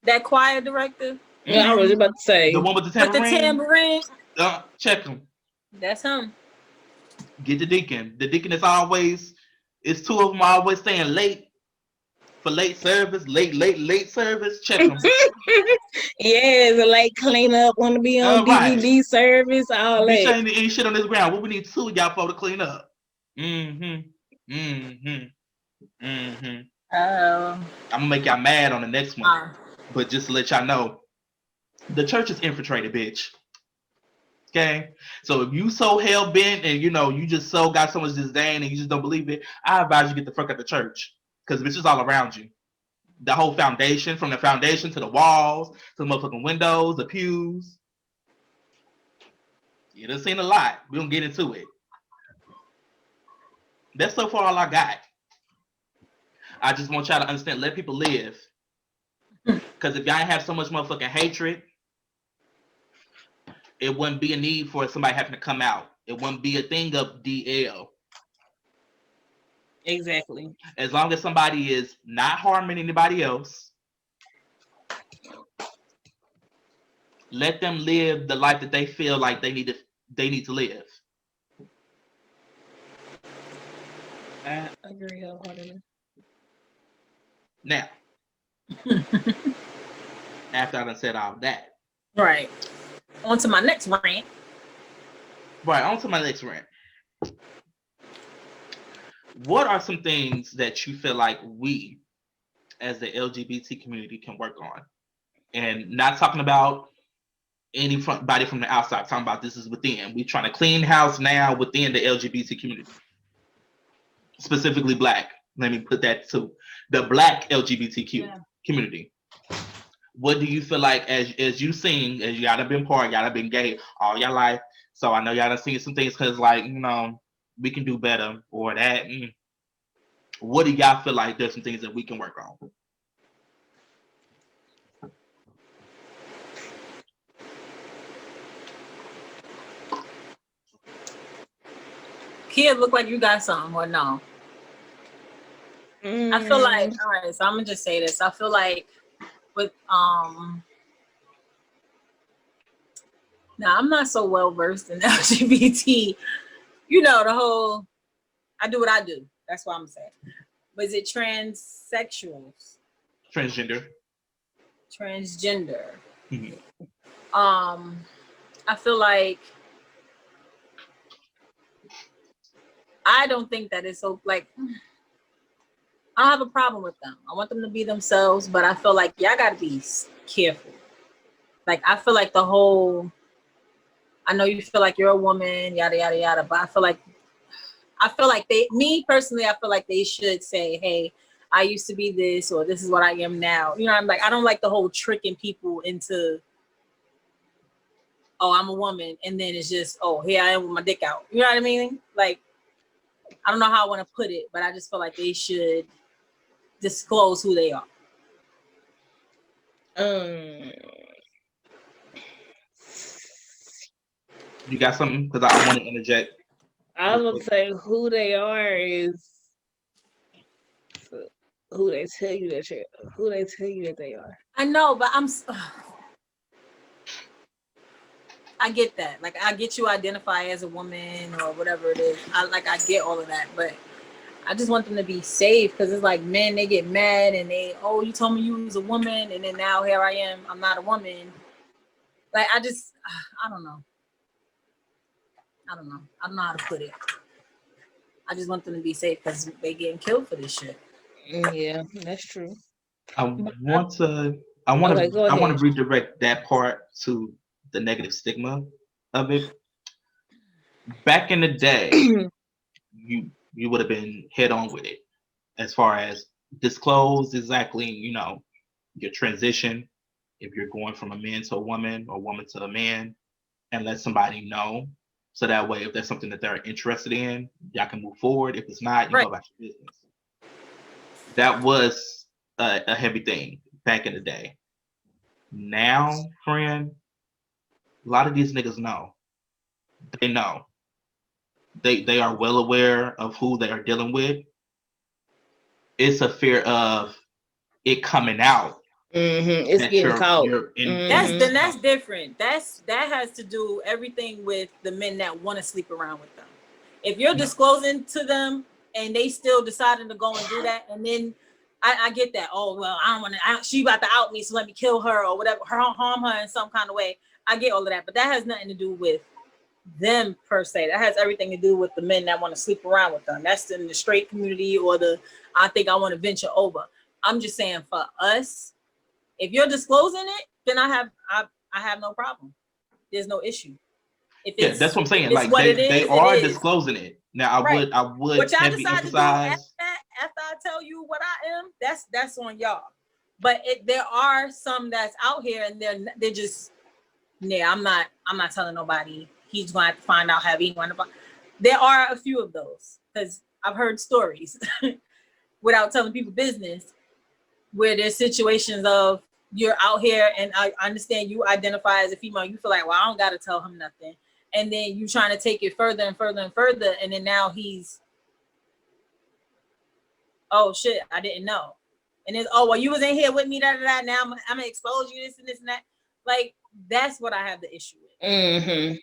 C: That choir director.
D: Yeah, I was about to say.
B: The one with the
C: With
B: tambourine.
C: the tambourine.
B: Check him.
C: That's him.
B: Get the deacon. The deacon is always, it's two of them always staying late for late service, late service. Check them.
D: Yes, like clean up, want to be on DVD
B: right.
D: service, all
B: Bitch,
D: that.
B: ain't any shit on this ground. What we need two of y'all for to clean up. I'm gonna make y'all mad on the next one. But just to let y'all know, the church is infiltrated, bitch. Okay? So if you so hell bent and you just so got so much disdain and you just don't believe it, I advise you get the fuck out the church. Because bitch is all around you. The whole foundation, from the foundation to the walls, to the motherfucking windows, the pews. You done seen a lot. We don't get into it. That's so far all I got. I just want y'all to understand, let people live. Because if y'all have so much motherfucking hatred, it wouldn't be a need for somebody having to come out. It wouldn't be a thing of DL.
D: Exactly.
B: As long as somebody is not harming anybody else, let them live the life that they feel like they need to live.
D: I agree wholeheartedly.
B: Now, after I done said all that.
C: Right. On to my next rant.
B: Right, on to my next rant. What are some things that you feel like we, as the LGBT community, can work on? And not talking about anybody from the outside, talking about this is within. We're trying to clean house now within the LGBT community. Specifically Black. Let me put that to the Black LGBTQ community. What do you feel like as you sing, as y'all have been part, y'all have been gay all your life? So I know y'all have seen some things because we can do better or that. What do y'all feel like there's some things that we can work on?
C: Kid, look like you got something or no? I feel like, all right, so I'm gonna just say this. I feel like with now I'm not so well versed in LGBT, the whole I do what I do. That's what I'm saying. Was it transsexuals?
B: Transgender.
C: Transgender.
B: Mhm.
C: I feel like I don't think that it's so like I don't have a problem with them. I want them to be themselves, but I feel like y'all gotta be careful. Like I feel like the whole I know you feel like you're a woman, yada yada yada, but I feel like me personally, I feel like they should say, hey, I used to be this or this is what I am now. You know, I'm like, I don't like the whole tricking people into, oh, I'm a woman, and then it's just, oh, here I am with my dick out. You know what I mean? Like, I don't know how I want to put it, but I just feel like they should disclose who they are.
B: You got something? Because I want to interject.
D: I was going to say who they are is who they tell you that they are.
C: I know, but I get that. Like, I get you identify as a woman or whatever it is. I get all of that, but I just want them to be safe because it's like men, they get mad and oh, you told me you was a woman, and then now here I am, I'm not a woman. Like, I don't know. I don't know how to put it. I just want them to be safe because they getting killed for this shit.
D: Yeah, that's true.
B: I want to redirect that part to the negative stigma of it. Back in the day, you would have been head on with it as far as disclose exactly, your transition, if you're going from a man to a woman or woman to a man, and let somebody know. So that way, if there's something that they're interested in, y'all can move forward. If it's not, you go about your business. That was a heavy thing back in the day. Now, friend, a lot of these niggas know. They know. They are well aware of who they are dealing with. It's a fear of it coming out.
D: It's getting caught.
C: That's different. That has to do everything with the men that want to sleep around with them. If you're disclosing to them and they still deciding to go and do that, and then I get that. Oh well, I don't want to. She about to out me, so let me kill her or whatever, harm her in some kind of way. I get all of that, but that has nothing to do with them per se. That has everything to do with the men that want to sleep around with them. That's in the straight community or I think I want to venture over. I'm just saying for us, if you're disclosing it, then I have no problem. There's no issue. If
B: that's what I'm saying. Like they are disclosing it. Now I would
C: what y'all decide to do after I tell you what I am, that's on y'all. But there are some that's out here and they're just I'm not telling nobody. He's going to have to find out how he going to. There are a few of those because I've heard stories without telling people business where there's situations of you're out here and I understand you identify as a female. You feel like, well, I don't got to tell him nothing. And then you trying to take it further and further and further. And then now he's, oh shit, I didn't know. And then, oh, well, you was in here with me, now I'm going to expose you, this and this and that. Like, that's what I have the issue with.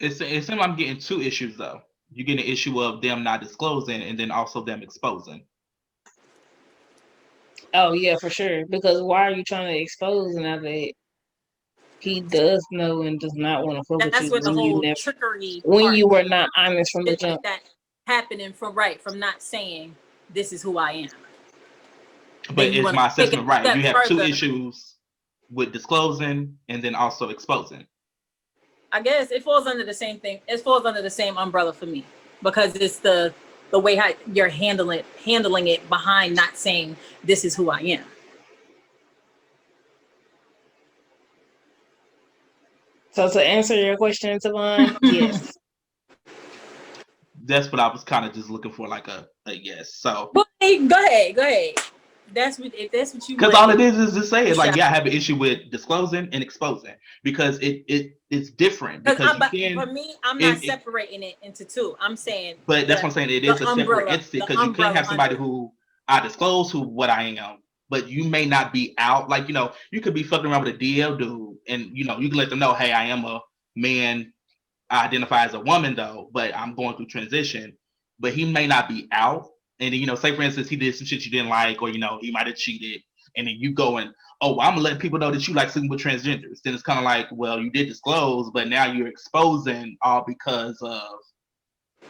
B: It seems I'm getting two issues though. You get an issue of them not disclosing and then also them exposing.
D: Oh yeah, for sure. Because why are you trying to expose now that he does know and does not want to fuck with you?
C: That's where the whole trickery
D: when you were not honest from the jump.
C: That happening from not saying this is who I am.
B: But is my assessment right? You have two issues with disclosing and then also exposing.
C: I guess it falls under the same thing. It falls under the same umbrella for me because it's the way how you're handling it behind not saying this is who I am.
D: So to answer your question, Tavon, yes.
B: That's what I was kind of just looking for, like a yes. So
C: go ahead. If that's what you.
B: Because all it is to say is like, yeah, I have an issue with disclosing and exposing because it's different. Because
C: for me, I'm not separating it into two. I'm saying.
B: But that's what I'm saying. It is a separate entity because you can't have somebody who I disclose what I am, but you may not be out. Like, you could be fucking around with a DL dude, and you can let them know, hey, I am a man. I identify as a woman though, but I'm going through transition. but he may not be out. And then, you know, say for instance, he did some shit you didn't like, or, you know, he might have cheated. And then you go and, oh, well, I'm gonna let people know that you like sleeping with transgenders. Then it's kind of like, well, you did disclose, but now you're exposing all because of,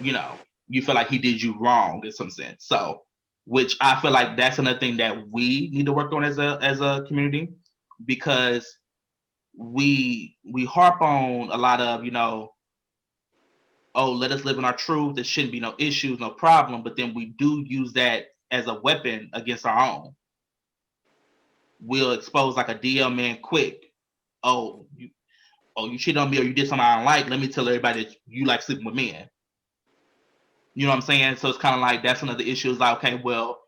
B: you know, you feel like he did you wrong in some sense. So, which I feel like that's another thing that we need to work on as a community, because we harp on a lot of, you know, oh, let us live in our truth. There shouldn't be no issues, no problem. But then we do use that as a weapon against our own. We'll expose like a DL man quick. Oh, you cheated on me, or you did something I don't like. Let me tell everybody that you like sleeping with men. You know what I'm saying? So it's kind of like that's another issue. Is like, okay, well,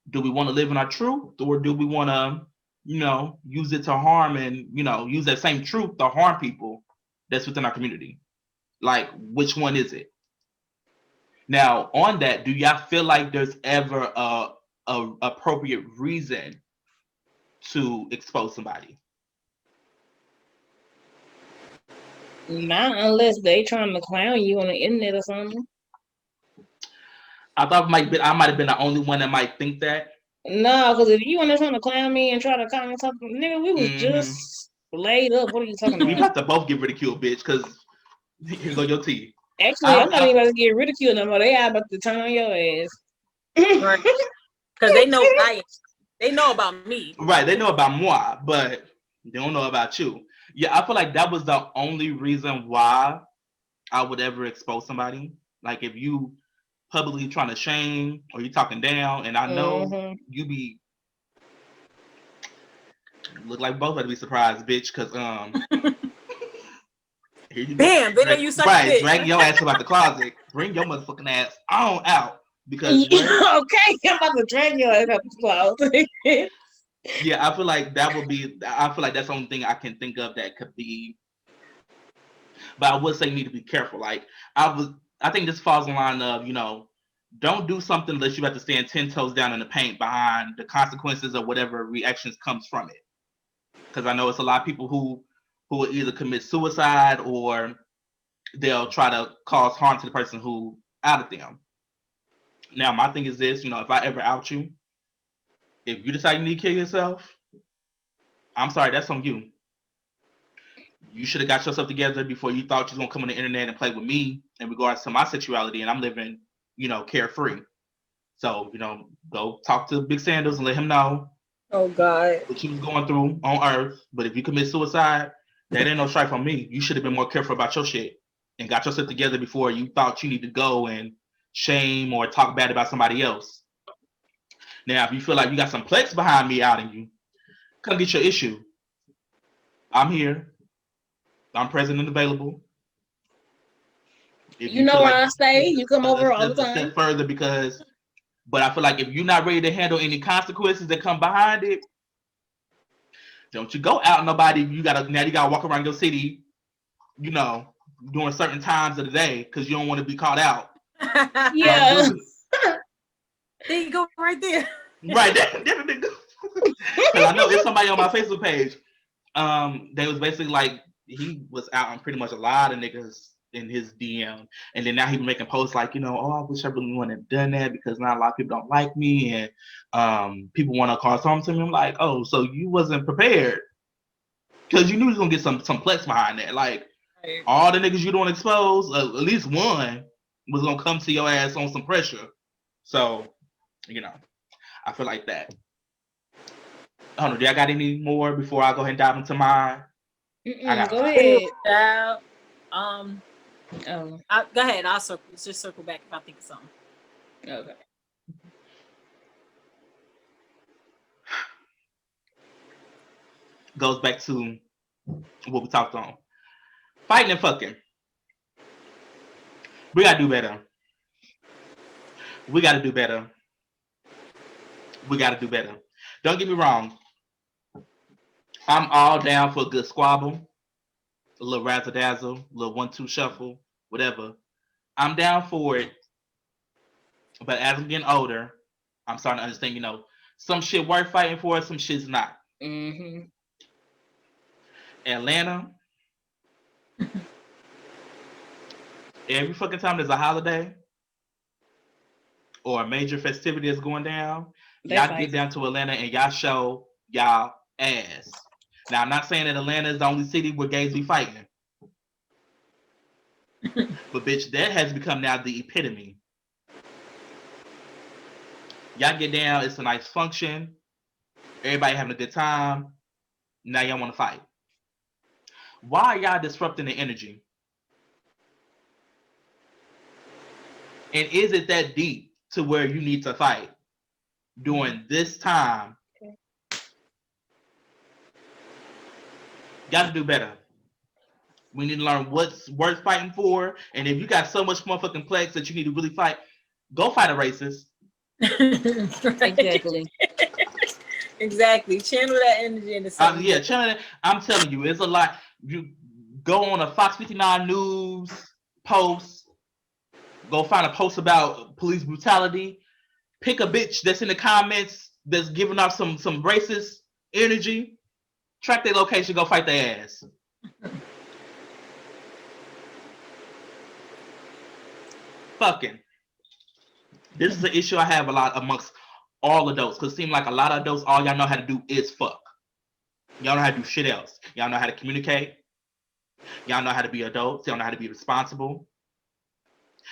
B: do we want to live in our truth, or do we want to, you know, use it to harm and, you know, use that same truth to harm people that's within our community? Like, which one is it? Now, on that, do y'all feel like there's ever a appropriate reason to expose somebody?
D: Not unless they trying to clown you on the internet or something.
B: I thought I might have been the only one that might think that.
D: No, because if you want to trying to clown me and try to comment something, nigga, we was
B: Mhm.
D: just laid up. What are you talking
B: We
D: about?
B: about to both get ridiculed, bitch, because here go your tea.
D: Actually, I'm not even about to get ridiculed no more. They are about to turn on your ass.
C: Right. Because they know they know about me.
B: Right, they know about moi, but they don't know about you. Yeah, I feel like that was the only reason why I would ever expose somebody. Like if you publicly trying to shame or you talking down, and I know you be look like both of us be surprised, bitch, because here you go.
C: Damn, they know you suck
B: Right,
C: dick.
B: drag your ass about the closet. Bring your motherfucking ass on out. Because
D: okay, I'm about to drag your ass out the closet.
B: yeah, I feel like that would be. I feel like that's the only thing I can think of that could be. But I would say you need to be careful. Like I think this falls in line of, you know, don't do something unless you have to stand 10 toes down in the paint behind the consequences of whatever reactions comes from it. Because I know it's a lot of people who will either commit suicide or they'll try to cause harm to the person who outed them. Now, my thing is this, you know, if I ever out you, if you decide you need to kill yourself, I'm sorry, that's on you. You should have got yourself together before you thought you was gonna come on the internet and play with me in regards to my sexuality, and I'm living, you know, carefree. So, you know, go talk to Big Sanders and let him know
C: Oh God.
B: what you was going through on Earth. But if you commit suicide, that ain't no strife on me. You should have been more careful about your shit and got yourself together before you thought you need to go and shame or talk bad about somebody else. Now, if you feel like you got some plex behind me outing you, come get your issue. I'm here. I'm present and available. If
D: You know
B: feel
D: where
B: like
D: I stay. You come over all the
B: a
D: time.
B: step further, because, but I feel like if you're not ready to handle any consequences that come behind it, don't you go out nobody. You gotta walk around your city, you know, during certain times of the day because you don't want to be caught out.
D: Yeah.
C: There you go, right there.
B: Right, because I know it's somebody on my Facebook page. They was basically like he was out on pretty much a lot of niggas in his DM, and then now he been making posts like, you know, oh, I wish I really wouldn't have done that because not a lot of people don't like me, and people want to cause harm to me. I'm like, oh, so you wasn't prepared because you knew you was gonna get some plex behind that. Like
C: Right.
B: all the niggas you don't expose, at least one was gonna come to your ass on some pressure. So, you know, I feel like that. I don't know. Do y'all got any more before I go ahead and dive into my? I got
D: Go ahead.
C: Oh.
D: Oh,
C: Go ahead. I'll circle back if I think of something.
D: okay.
B: Goes back to what we talked on. Fighting and fucking. We gotta do better. We gotta do better. We gotta do better. Don't get me wrong. I'm all down for a good squabble, a little razzle dazzle, a little 1-2 shuffle, whatever. I'm down for it. But as I'm getting older, I'm starting to understand, you know, some shit worth fighting for, some shit's not.
D: Mm-hmm.
B: Atlanta, every fucking time there's a holiday, or a major festivity is going down,
D: They
B: y'all
D: fight.
B: get down to Atlanta and y'all show y'all ass. Now, I'm not saying that Atlanta is the only city where gays be fighting. But bitch, that has become now the epitome. Y'all get down, it's a nice function, everybody having a good time. Now y'all want to fight. Why are y'all disrupting the energy? And is it that deep to where you need to fight during this time? Got to do better. We need to learn what's worth fighting for. And if you got so much motherfucking plex that you need to really fight, go fight a racist.
D: Exactly.
C: Exactly. Channel that energy into something.
B: Yeah, channel. I'm telling you, it's a lot. You go on a Fox 59 News post, go find a post about police brutality, pick a bitch that's in the comments that's giving off some racist energy, track their location, go fight their ass. Fucking. This is an issue I have a lot amongst all adults, because it seems like a lot of adults, all y'all know how to do is fuck. Y'all know how to do shit else. Y'all know how to communicate. Y'all know how to be adults. Y'all know how to be responsible.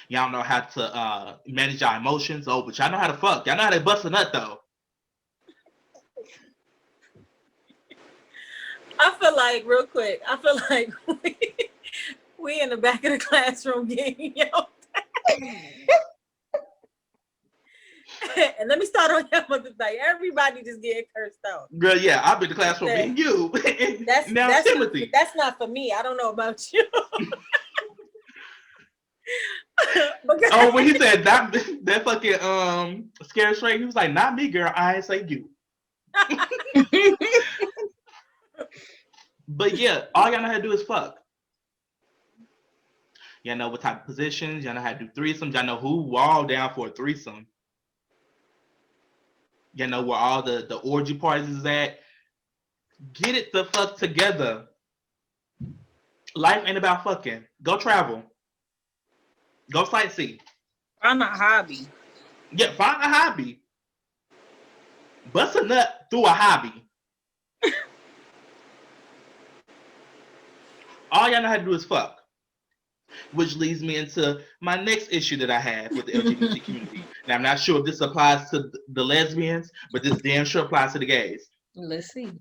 B: Y'all know how to manage your emotions. Oh, but y'all know how to fuck. Y'all know how to bust a nut, though.
C: I feel like, real quick, we in the back of the classroom getting yelled at. And let me start on your mother thing. Everybody just getting cursed out.
B: Girl, yeah, I've been in the classroom being you. Now Timothy.
C: That's not for me. I don't know about you.
B: Oh, when he said that fucking scare straight, he was like, "Not me, girl. I ain't say you." But yeah, all y'all know how to do is fuck. Y'all know what type of positions. Y'all know how to do threesomes. Y'all know who all down for a threesome. Y'all know where all the orgy parties is at. Get it the fuck together. Life ain't about fucking. Go travel. Go sightsee.
D: Find a hobby.
B: Yeah, find a hobby. Bust a nut through a hobby. All y'all know how to do is fuck. Which leads me into my next issue that I have with the LGBT community. Now, I'm not sure if this applies to the lesbians, but this damn sure applies to the gays.
D: Let's see.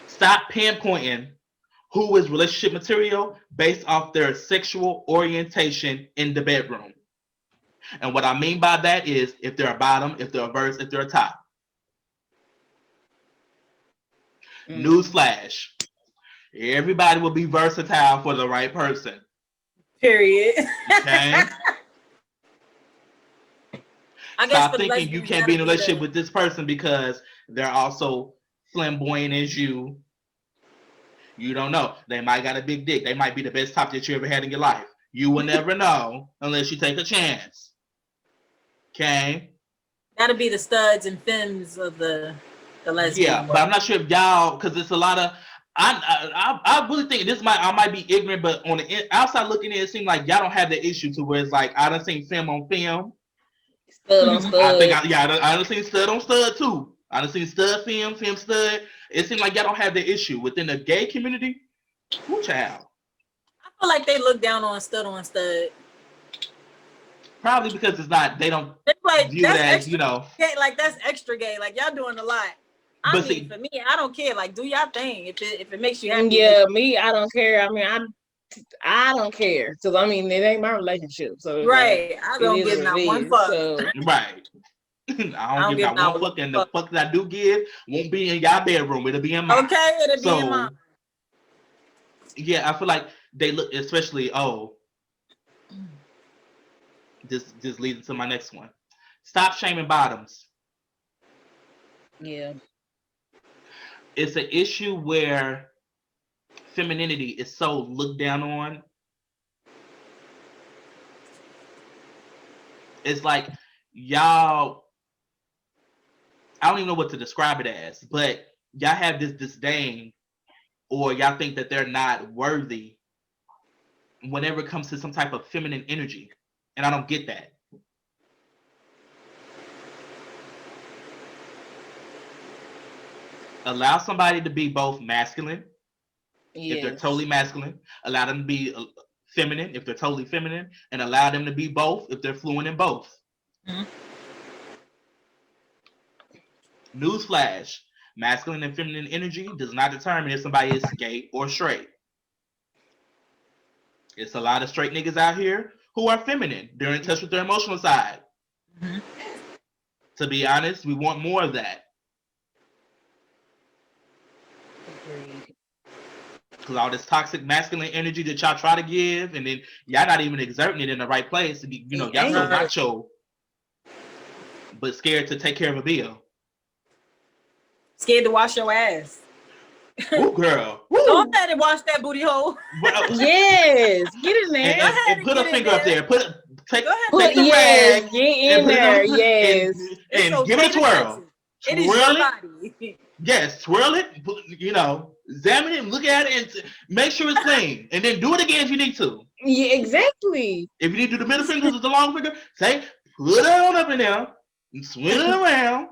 B: Stop pinpointing who is relationship material based off their sexual orientation in the bedroom. And what I mean by that is if they're a bottom, if they're a verse, if they're a top. Newsflash. Everybody will be versatile for the right person.
C: Period.
B: Okay?
C: I guess
B: stop thinking you can't be in a relationship with this person because they're also flamboyant as you. You don't know. They might got a big dick. They might be the best top that you ever had in your life. You will never know unless you take a chance. Okay?
C: That'll be the studs and femmes of the lesbian.
B: Yeah, but I'm not sure if y'all, because it's a lot of. I really think I might be ignorant, but on the outside looking in, it seems like y'all don't have the issue to where it's like I done seen film on film.
D: Stud on stud.
B: I done seen stud on stud too. I done seen stud film stud. It seems like y'all don't have the issue within the gay community. Who child?
C: I feel like they look down on stud.
B: Probably because it's not. They don't
C: like,
B: view it as Gay.
C: Like that's extra gay. Like y'all doing a lot. For me, I don't care. Like, do y'all thing if it makes you happy.
D: Yeah, me, I don't care. I mean, I don't care because I mean it ain't my relationship. So
C: right,
D: like,
C: I don't give not one fuck.
B: So. Right. I don't give not one fuck, and the fuck that I do give won't be in y'all bedroom. It'll be in mine.
C: Okay, it'll be in mine.
B: Yeah, I feel like they look, especially This leads to my next one. Stop shaming bottoms.
D: Yeah.
B: It's an issue where femininity is so looked down on. It's like y'all, I don't even know what to describe it as, but y'all have this disdain or y'all think that they're not worthy whenever it comes to some type of feminine energy. And I don't get that. Allow somebody to be both masculine if they're
D: Yes.
B: totally masculine. Allow them to be feminine if they're totally feminine, and allow them to be both if they're fluent in both.
C: Mhm.
B: Newsflash: masculine and feminine energy does not determine if somebody is gay or straight. It's a lot of straight niggas out here who are feminine. They're in touch with their emotional side.
C: Mhm.
B: To be honest, we want more of that.
D: Agreed.
B: Because all this toxic masculine energy that y'all try to give, and then y'all not even exerting it in the right place. You know, y'all so
C: Right.
B: macho, but scared to take care of a bill.
C: Scared to wash your ass.
B: Woo, girl.
C: Go
B: Woo.
C: ahead and wash that booty hole.
B: Well,
D: Yes, get in there.
B: and put a
C: get in
B: finger up
C: there.
B: there. Take
C: Go ahead.
B: take the
D: Yes,
B: rag
D: get
B: and
D: in
B: put
D: there.
B: it on
D: Yes.
C: It's
B: and give
C: okay
B: it a
C: to
B: twirl.
C: touch it. It is
B: Twirl
C: your
B: it.
C: body.
B: Yes, twirl it. You know, examine it, look at it, and make sure it's clean. And then do it again if you need to.
D: Yeah, exactly.
B: If you need to do the middle finger with the long finger, say, put it on up in there and swing it around.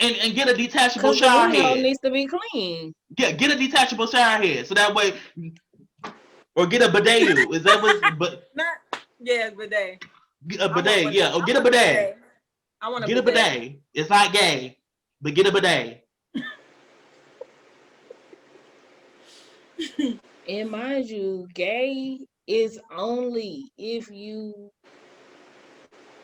B: And get a detachable
D: Because the
B: shower
D: booty hole
B: head.
D: needs to be clean.
B: Get a detachable shower head. So that way, or get a bidet. Is that what? But
C: Yeah, bidet.
B: a bidet,
C: one.
B: yeah. Or
C: I
B: get a
C: want
B: bidet.
C: I want
B: Get a bidet. It's not gay, but get a bidet.
D: And mind you, gay is only if you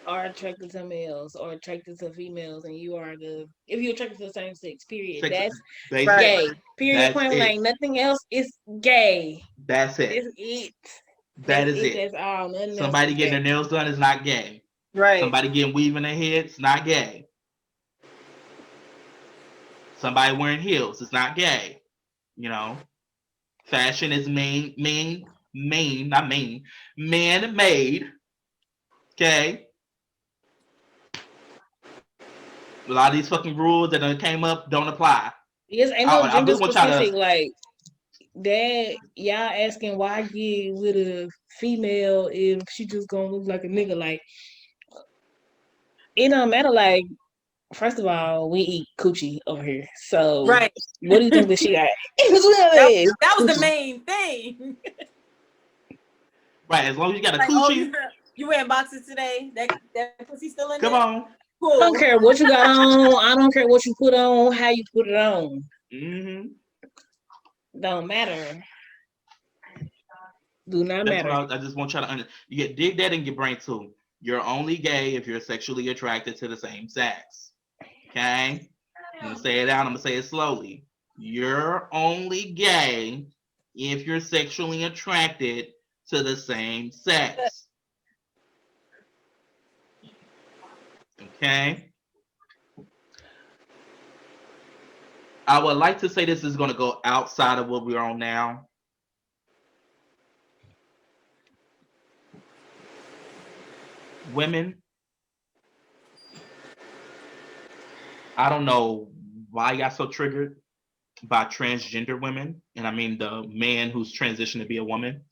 D: are attracted to males or attracted to females, and if you're attracted to the same sex. Period.
B: Sex-
D: That's
B: basically,
D: gay. Period.
B: That's
D: Point
B: it.
D: blank. Nothing else is gay.
B: That's it.
D: That's it.
B: That is it.
D: That's all. Nothing
B: Somebody
D: else is
B: getting their
D: gay.
B: nails done is not gay.
C: Right.
B: Somebody getting weave in their head, it's not gay. Somebody wearing heels, it's not gay. You know, fashion is man-made. Okay. A lot of these fucking rules that came up don't apply.
D: Yes, ain't no
B: I
D: gender
B: really want y'all
D: specific.
B: to.
D: Like that, y'all asking why get with a female if she just gonna look like a nigga? Like it don't matter. Like first of all, we eat coochie over here. So
C: Right.
D: what do you think that she got?
C: That was the main thing.
B: Right, as long as you got a
C: Like,
B: coochie,
C: you wearing boxes today? That pussy still in
B: come
C: there?
B: on.
C: Cool.
D: I don't care what you got on. I don't care what you put on. How you put it on.
B: Mm-hmm.
D: Don't matter. Do not
B: That's
D: matter.
B: what I just want y'all to understand. You get dig that in your brain too. You're only gay if you're sexually attracted to the same sex. Okay? I'm gonna say it out, I'm gonna say it slowly. You're only gay if you're sexually attracted to the same sex. Okay? I would like to say this is gonna go outside of what we're on now. Women, I don't know why y'all so triggered by transgender women, and I mean the man who's transitioned to be a woman.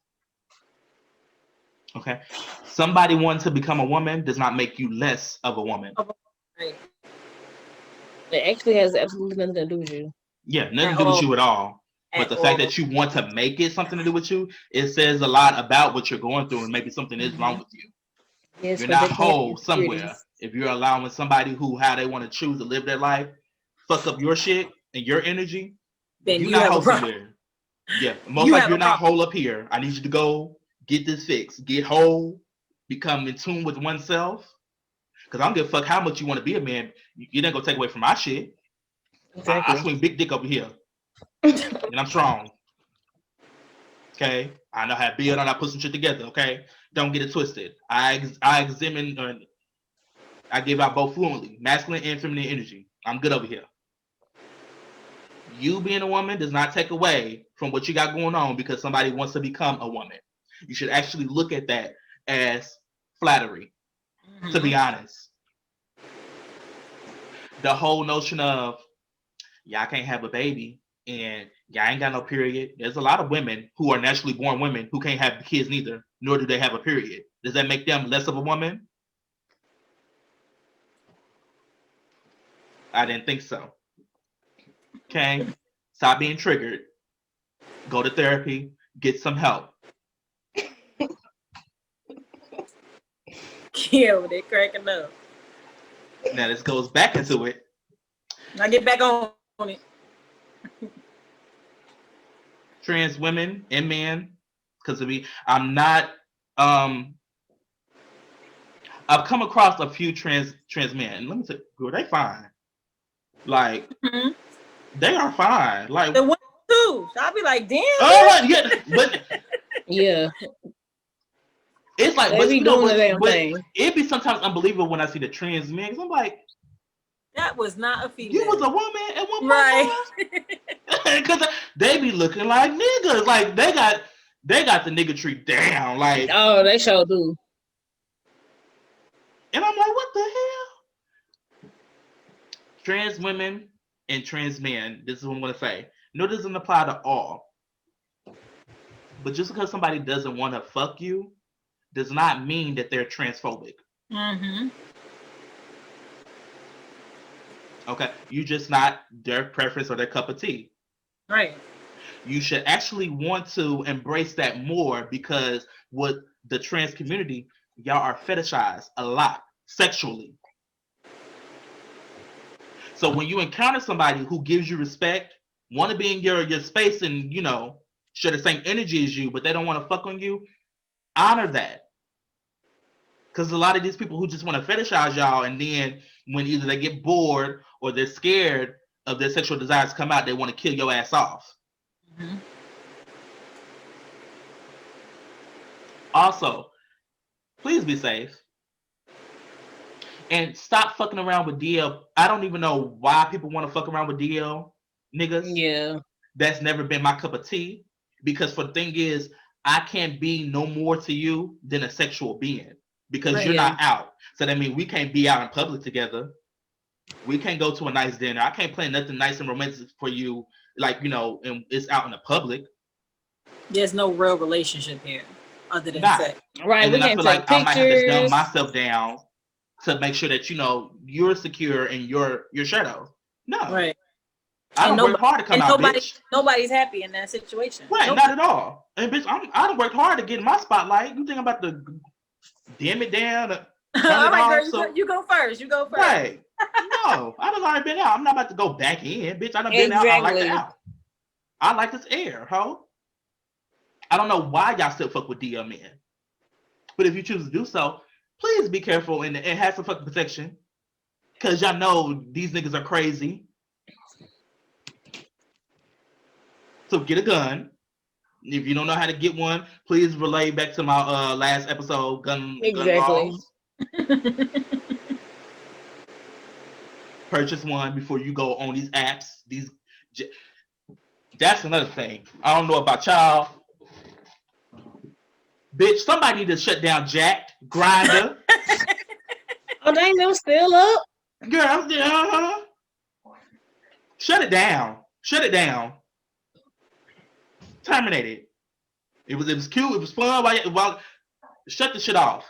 B: Okay, somebody wanting to become a woman does not make you less of a woman.
C: Right.
D: It actually has absolutely nothing to do with you.
B: Yeah, nothing to do with you at all. But the fact that you want to make it something to do with you, it says a lot about what you're going through, and maybe something is wrong with you.
D: Yes,
B: You're
D: but
B: not
D: they can't
B: whole
D: be
B: somewhere.
D: insecurities.
B: If you're allowing somebody who how they want to choose to live their life, fuck up your shit and your energy,
C: Then
B: you're
C: you
B: not
C: have a
B: whole
C: problem.
B: somewhere. Yeah, most
C: You
B: like
C: have
B: you're
C: a
B: not
C: problem.
B: whole up here. I need you to go get this fixed, get whole, become in tune with oneself. Because I don't give a fuck how much you want to be a man. You're not gonna take away from my shit. I
D: Exactly.
B: swing big dick over here, and I'm strong. Okay, I know how to build and I put some shit together. Okay, don't get it twisted. I examine. I give out both fluently, masculine and feminine energy. I'm good over here. You being a woman does not take away from what you got going on because somebody wants to become a woman. You should actually look at that as flattery, to be honest. The whole notion of y'all can't have a baby and y'all ain't got no period. There's a lot of women who are naturally born women who can't have kids neither, nor do they have a period. Does that make them less of a woman? I didn't think so. Okay? Stop being triggered. Go to therapy. Get some help.
C: Yeah, they cracking up.
B: Now this goes back into it.
C: Now get back on it.
B: Trans women and men, because I'm not I've come across a few trans men. Let me say, girl, they fine. Like
C: Mm-hmm.
B: they are fine. Like
C: the women too. So I'll be like, damn.
B: oh yeah, but
D: Yeah,
B: it's like,
D: they
B: but
D: be
B: you know,
D: doing the damn
B: but
D: thing.
B: it be sometimes unbelievable when I see the trans men. Cause I'm like,
C: That was not a female.
B: you was a woman at one point,
C: right?
B: Because they be looking like niggas. Like they got the niggatry down. Like,
D: Oh, they sure do.
B: and I'm like, what the hell? Trans women and trans men. This is what I'm gonna say. No, it doesn't apply to all. But just because somebody doesn't want to fuck you does not mean that they're transphobic.
C: Mm-hmm.
B: Okay, you just not their preference or their cup of tea.
C: Right.
B: You should actually want to embrace that more, because with the trans community, y'all are fetishized a lot sexually. So when you encounter somebody who gives you respect, want to be in your space and, you know, share the same energy as you, but they don't want to fuck on you, honor that. Because a lot of these people who just want to fetishize y'all, and then when either they get bored or they're scared of their sexual desires come out, they want to kill your ass off.
C: Mm-hmm.
B: Also, please be safe. And stop fucking around with DL. I don't even know why people want to fuck around with DL niggas.
D: Yeah.
B: That's never been my cup of tea. Because for the thing is, I can't be no more to you than a sexual being. Because
C: Right,
B: you're
C: yeah.
B: not out. So that means we can't be out in public together. We can't go to a nice dinner. I can't plan nothing nice and romantic for you, like, you know, and it's out in the public.
C: There's no real relationship here other than
B: Not.
C: sex.
D: Right.
B: And
D: We
B: then I
D: can't
B: feel
D: take
B: like I might have to dumb
D: pictures.
B: myself down to make sure that, you know, you're secure in your shadow. No.
C: Right.
B: I don't work hard to come out, bitch.
C: Nobody's happy in that situation.
B: Right,
C: Nobody.
B: not at all. And bitch, I don't work hard to get in my spotlight. You think I'm about to dim it down, turn
C: All
B: it
C: right,
B: off?
C: girl,
B: So
C: you go first. You go first.
B: right. No, I done already been out. I'm not about to go back in, bitch. I done been out. I like the
D: Exactly.
B: out. I like this air, ho. I don't know why y'all still fuck with DL men. But if you choose to do so, please be careful and have some fucking protection. Cause y'all know these niggas are crazy. So get a gun. If you don't know how to get one, please relay back to my last episode, gun
D: Exactly.
B: laws. Purchase one before you go on these apps. That's another thing. I don't know about y'all. Bitch, somebody need to shut down Jack, Grinder.
D: Oh, they them still up?
B: Girl, shut it down. Shut it down. Terminate it. It was cute. It was fun. While shut the shit off.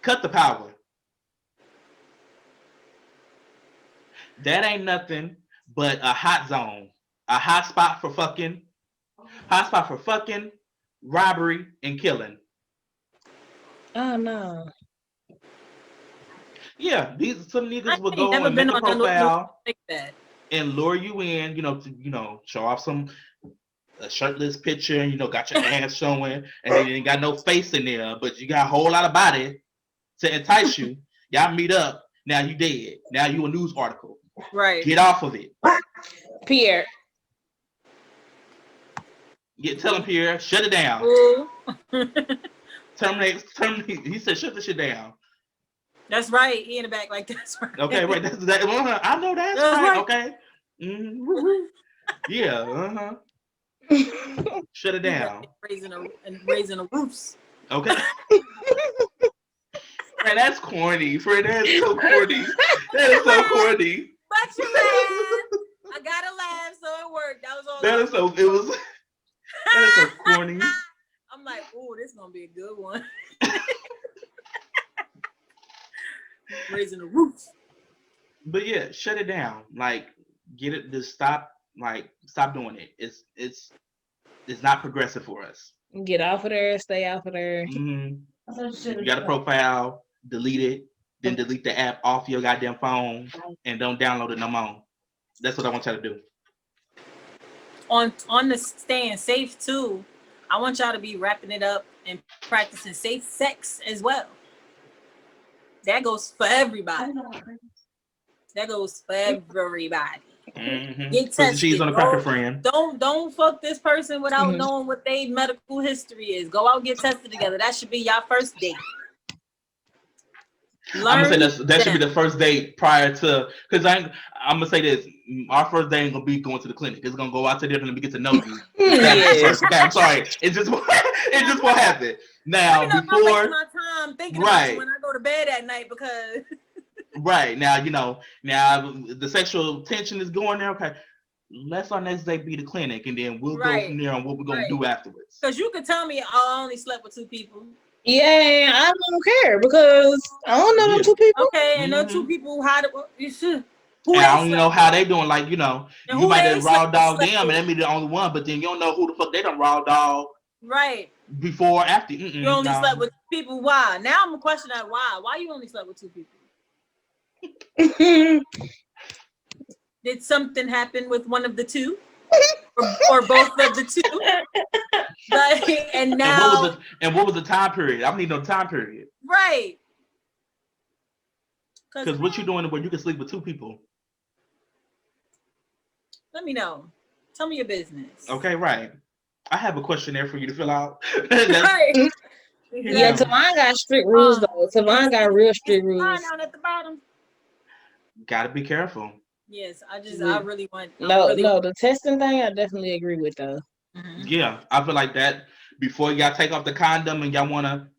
B: Cut the power. That ain't nothing but a hot zone. A hot spot for fucking. Hot spot for fucking, robbery, and killing.
D: Oh no.
B: Yeah, some niggas will
C: I ain't
B: go
C: never
B: and
C: been
B: make a
C: on no
B: profile
C: like that.
B: and lure you in, show off a shirtless picture, and got your ass showing, and then you ain't got no face in there, but you got a whole lot of body to entice you. Y'all meet up. Now you dead. Now you a news article.
C: Right.
B: Get off of it.
D: Pierre.
B: Tell him, Pierre, shut it down.
C: Ooh.
B: Terminate. He said, shut the shit down.
C: That's right. He in the back, like that's right.
B: Okay, right. That's that. I know that's right. Okay. Mm-hmm. Yeah. Shut it down.
C: Raising a roofs.
B: Okay. Friend, that's corny. Friend, that's so corny. That is so corny.
C: But you laughed. I gotta laugh, so it worked. That was all.
B: That is so. It was. That is so corny.
C: I'm like, oh, this is gonna be a good one. Raising the roof.
B: But yeah, shut it down. Like, get it. Just stop. Like, stop doing it. It's not progressive for us.
D: Get off of there, stay off of there.
B: hmm
E: I thought you
B: If
E: said
B: you got a profile, delete it. Then delete the app off your goddamn phone and don't download it no more. That's what I want y'all to do.
C: On the staying safe too, I want y'all to be wrapping it up and practicing safe sex as well. That goes for everybody. That goes for everybody. Get
B: Put the cheese
C: tested.
B: on the cracker, friend.
C: Don't fuck this person without
D: Mhm.
C: knowing what their medical history is. Go out and get tested together. That should be your first date.
B: I'm gonna say
C: Learn
B: that should be
C: them.
B: the first date prior to, because I'm gonna say this. Our first date ain't gonna be going to the clinic. It's gonna go out to dinner and we get to know you.
D: Yes.
B: First. Okay, I'm sorry. It just won't happen. Now
C: I'm not
B: before
C: wasting my time thinking about
B: Right.
C: you when I go to bed at night because
B: right now, now the sexual tension is going there. Okay, let's our next date be the clinic, and then we'll go
C: Right.
B: from there on what we're gonna
C: Right.
B: do afterwards.
C: because you could tell me I only slept with 2 people.
D: Yeah, I don't care because I don't know them
B: Yeah.
D: 2 people.
C: Okay, and those 2
B: Mhm.
C: people, how do you should who
B: And
C: they
B: I don't
C: slept
B: know how
C: with?
B: they doing. Like,
C: And
B: you
C: who
B: might
C: they
B: have raw
C: slept
B: dog
C: with?
B: them, and that be the only one. But then you don't know who the fuck they done raw dog
C: Right.
B: before or after.
C: You only
B: No.
C: slept with 2 people. Why? Now I'm gonna question that. Why you only slept with 2 people? Did something happen with one of the 2? or both of the 2? Like, and now
B: And what was the time period? I need no time period.
C: right.
B: Because what you doing where you can sleep with 2 people?
C: Let me know. Tell me your business.
B: Okay, right. I have a questionnaire for you to fill out.
C: Right.
D: Yeah,
B: Yeah.
D: Tavon got strict rules though. Tavon got real strict rules.
C: Down at the bottom.
B: Gotta be careful.
C: Yes, I
D: Yeah.
C: really want.
D: No, the testing thing I definitely agree with though.
B: Yeah, I feel like that before y'all take off the condom and y'all wanna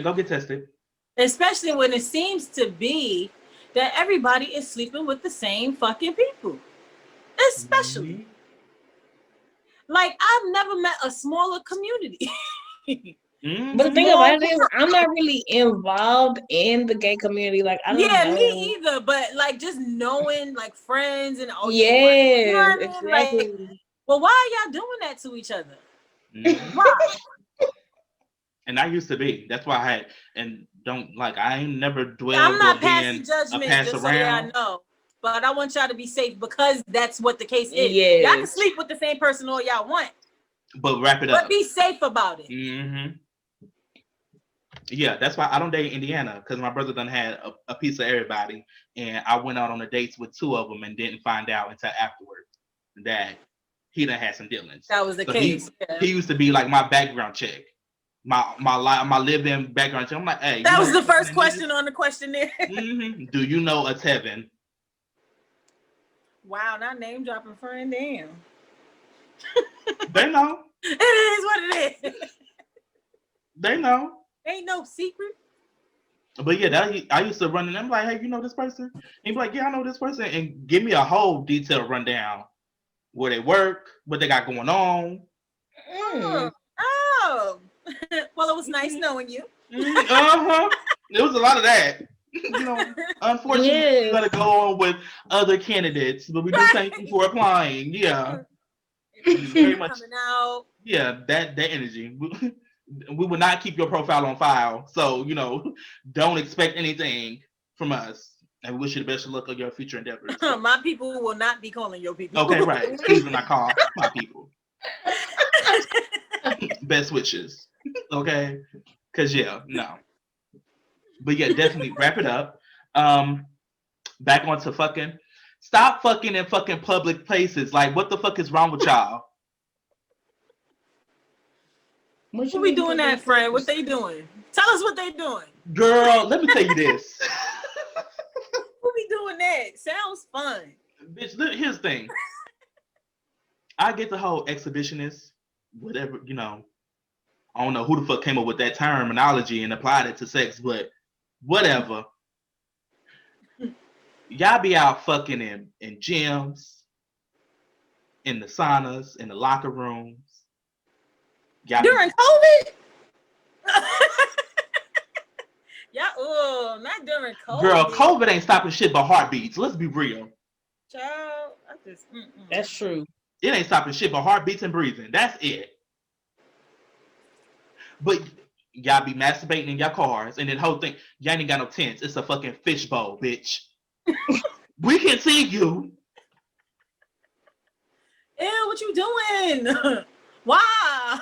B: go get tested.
C: Especially when it seems to be that everybody is sleeping with the same fucking people. Especially. Like, I've never met a smaller community.
B: Mhm.
D: But the thing about it is, I'm not really involved in the gay community. Like, I don't know.
C: Me either. But like, just knowing like friends and
D: Yes,
C: you know what I mean?
D: exactly.
C: Like, well, why are y'all doing that to each other?
B: Mhm.
C: Why?
B: And I used to be. That's why I had and don't like I ain't never
C: I'm
B: dwelled
C: not
B: on
C: passing
B: being a
C: judgment,
B: pass
C: just so y'all
B: around.
C: know. But I want y'all to be safe because that's what the case is.
D: Yes.
C: Y'all can sleep with the same person all y'all want,
B: But wrap it up.
C: but be safe about it.
B: Mm-hmm. Yeah, that's why I don't date Indiana because my brother done had a piece of everybody, and I went out on the dates with 2 of them and didn't find out until afterward that he done had some dealings.
C: That was the
B: So
C: case.
B: he used to be like my background check, my live-in background check. I'm like, hey,
C: That was the first question on the questionnaire.
B: Mm-hmm. Do you know a Tevin?
C: Wow, not name dropping friend. Damn.
B: They know.
C: It is what it is.
B: They know.
C: Ain't no secret.
B: But yeah, I used to run and I'm like, hey, you know this person? And he'd be like, yeah, I know this person, and give me a whole detailed rundown where they work, what they got going on.
C: Oh. Well, it was nice knowing you.
B: Uh-huh. It was a lot of that. Unfortunately, we gotta go on with other candidates, but we do thank you for applying. Yeah. Very much
C: coming out.
B: Yeah, that energy. We will not keep your profile on file. So, don't expect anything from us. And we wish you the best of luck on your future endeavors. So.
C: My people will not be calling your people.
B: Okay, right. Please do not call my people. Best wishes. Okay? Because, no. But yeah, definitely wrap it up. Back onto fucking. Stop fucking in fucking public places. Like, what the fuck is wrong with y'all?
C: What we doing that, friend? What they doing? Tell us what they doing.
B: Girl, let me tell you this.
C: Who be doing that? Sounds fun.
B: Bitch, here's the thing. I get the whole exhibitionist, whatever, I don't know who the fuck came up with that terminology and applied it to sex, but whatever. Y'all be out fucking in gyms, in the saunas, in the locker rooms. During
C: COVID? Yeah, oh, not during COVID.
B: Girl, COVID ain't stopping shit but heartbeats. Let's be real.
C: Child, I just,
D: That's true.
B: It ain't stopping shit but heartbeats and breathing. That's it. But y'all be masturbating in your cars, and then the whole thing, y'all ain't got no tents. It's a fucking fishbowl, bitch. We can see you.
C: Ew, what you doing? Why?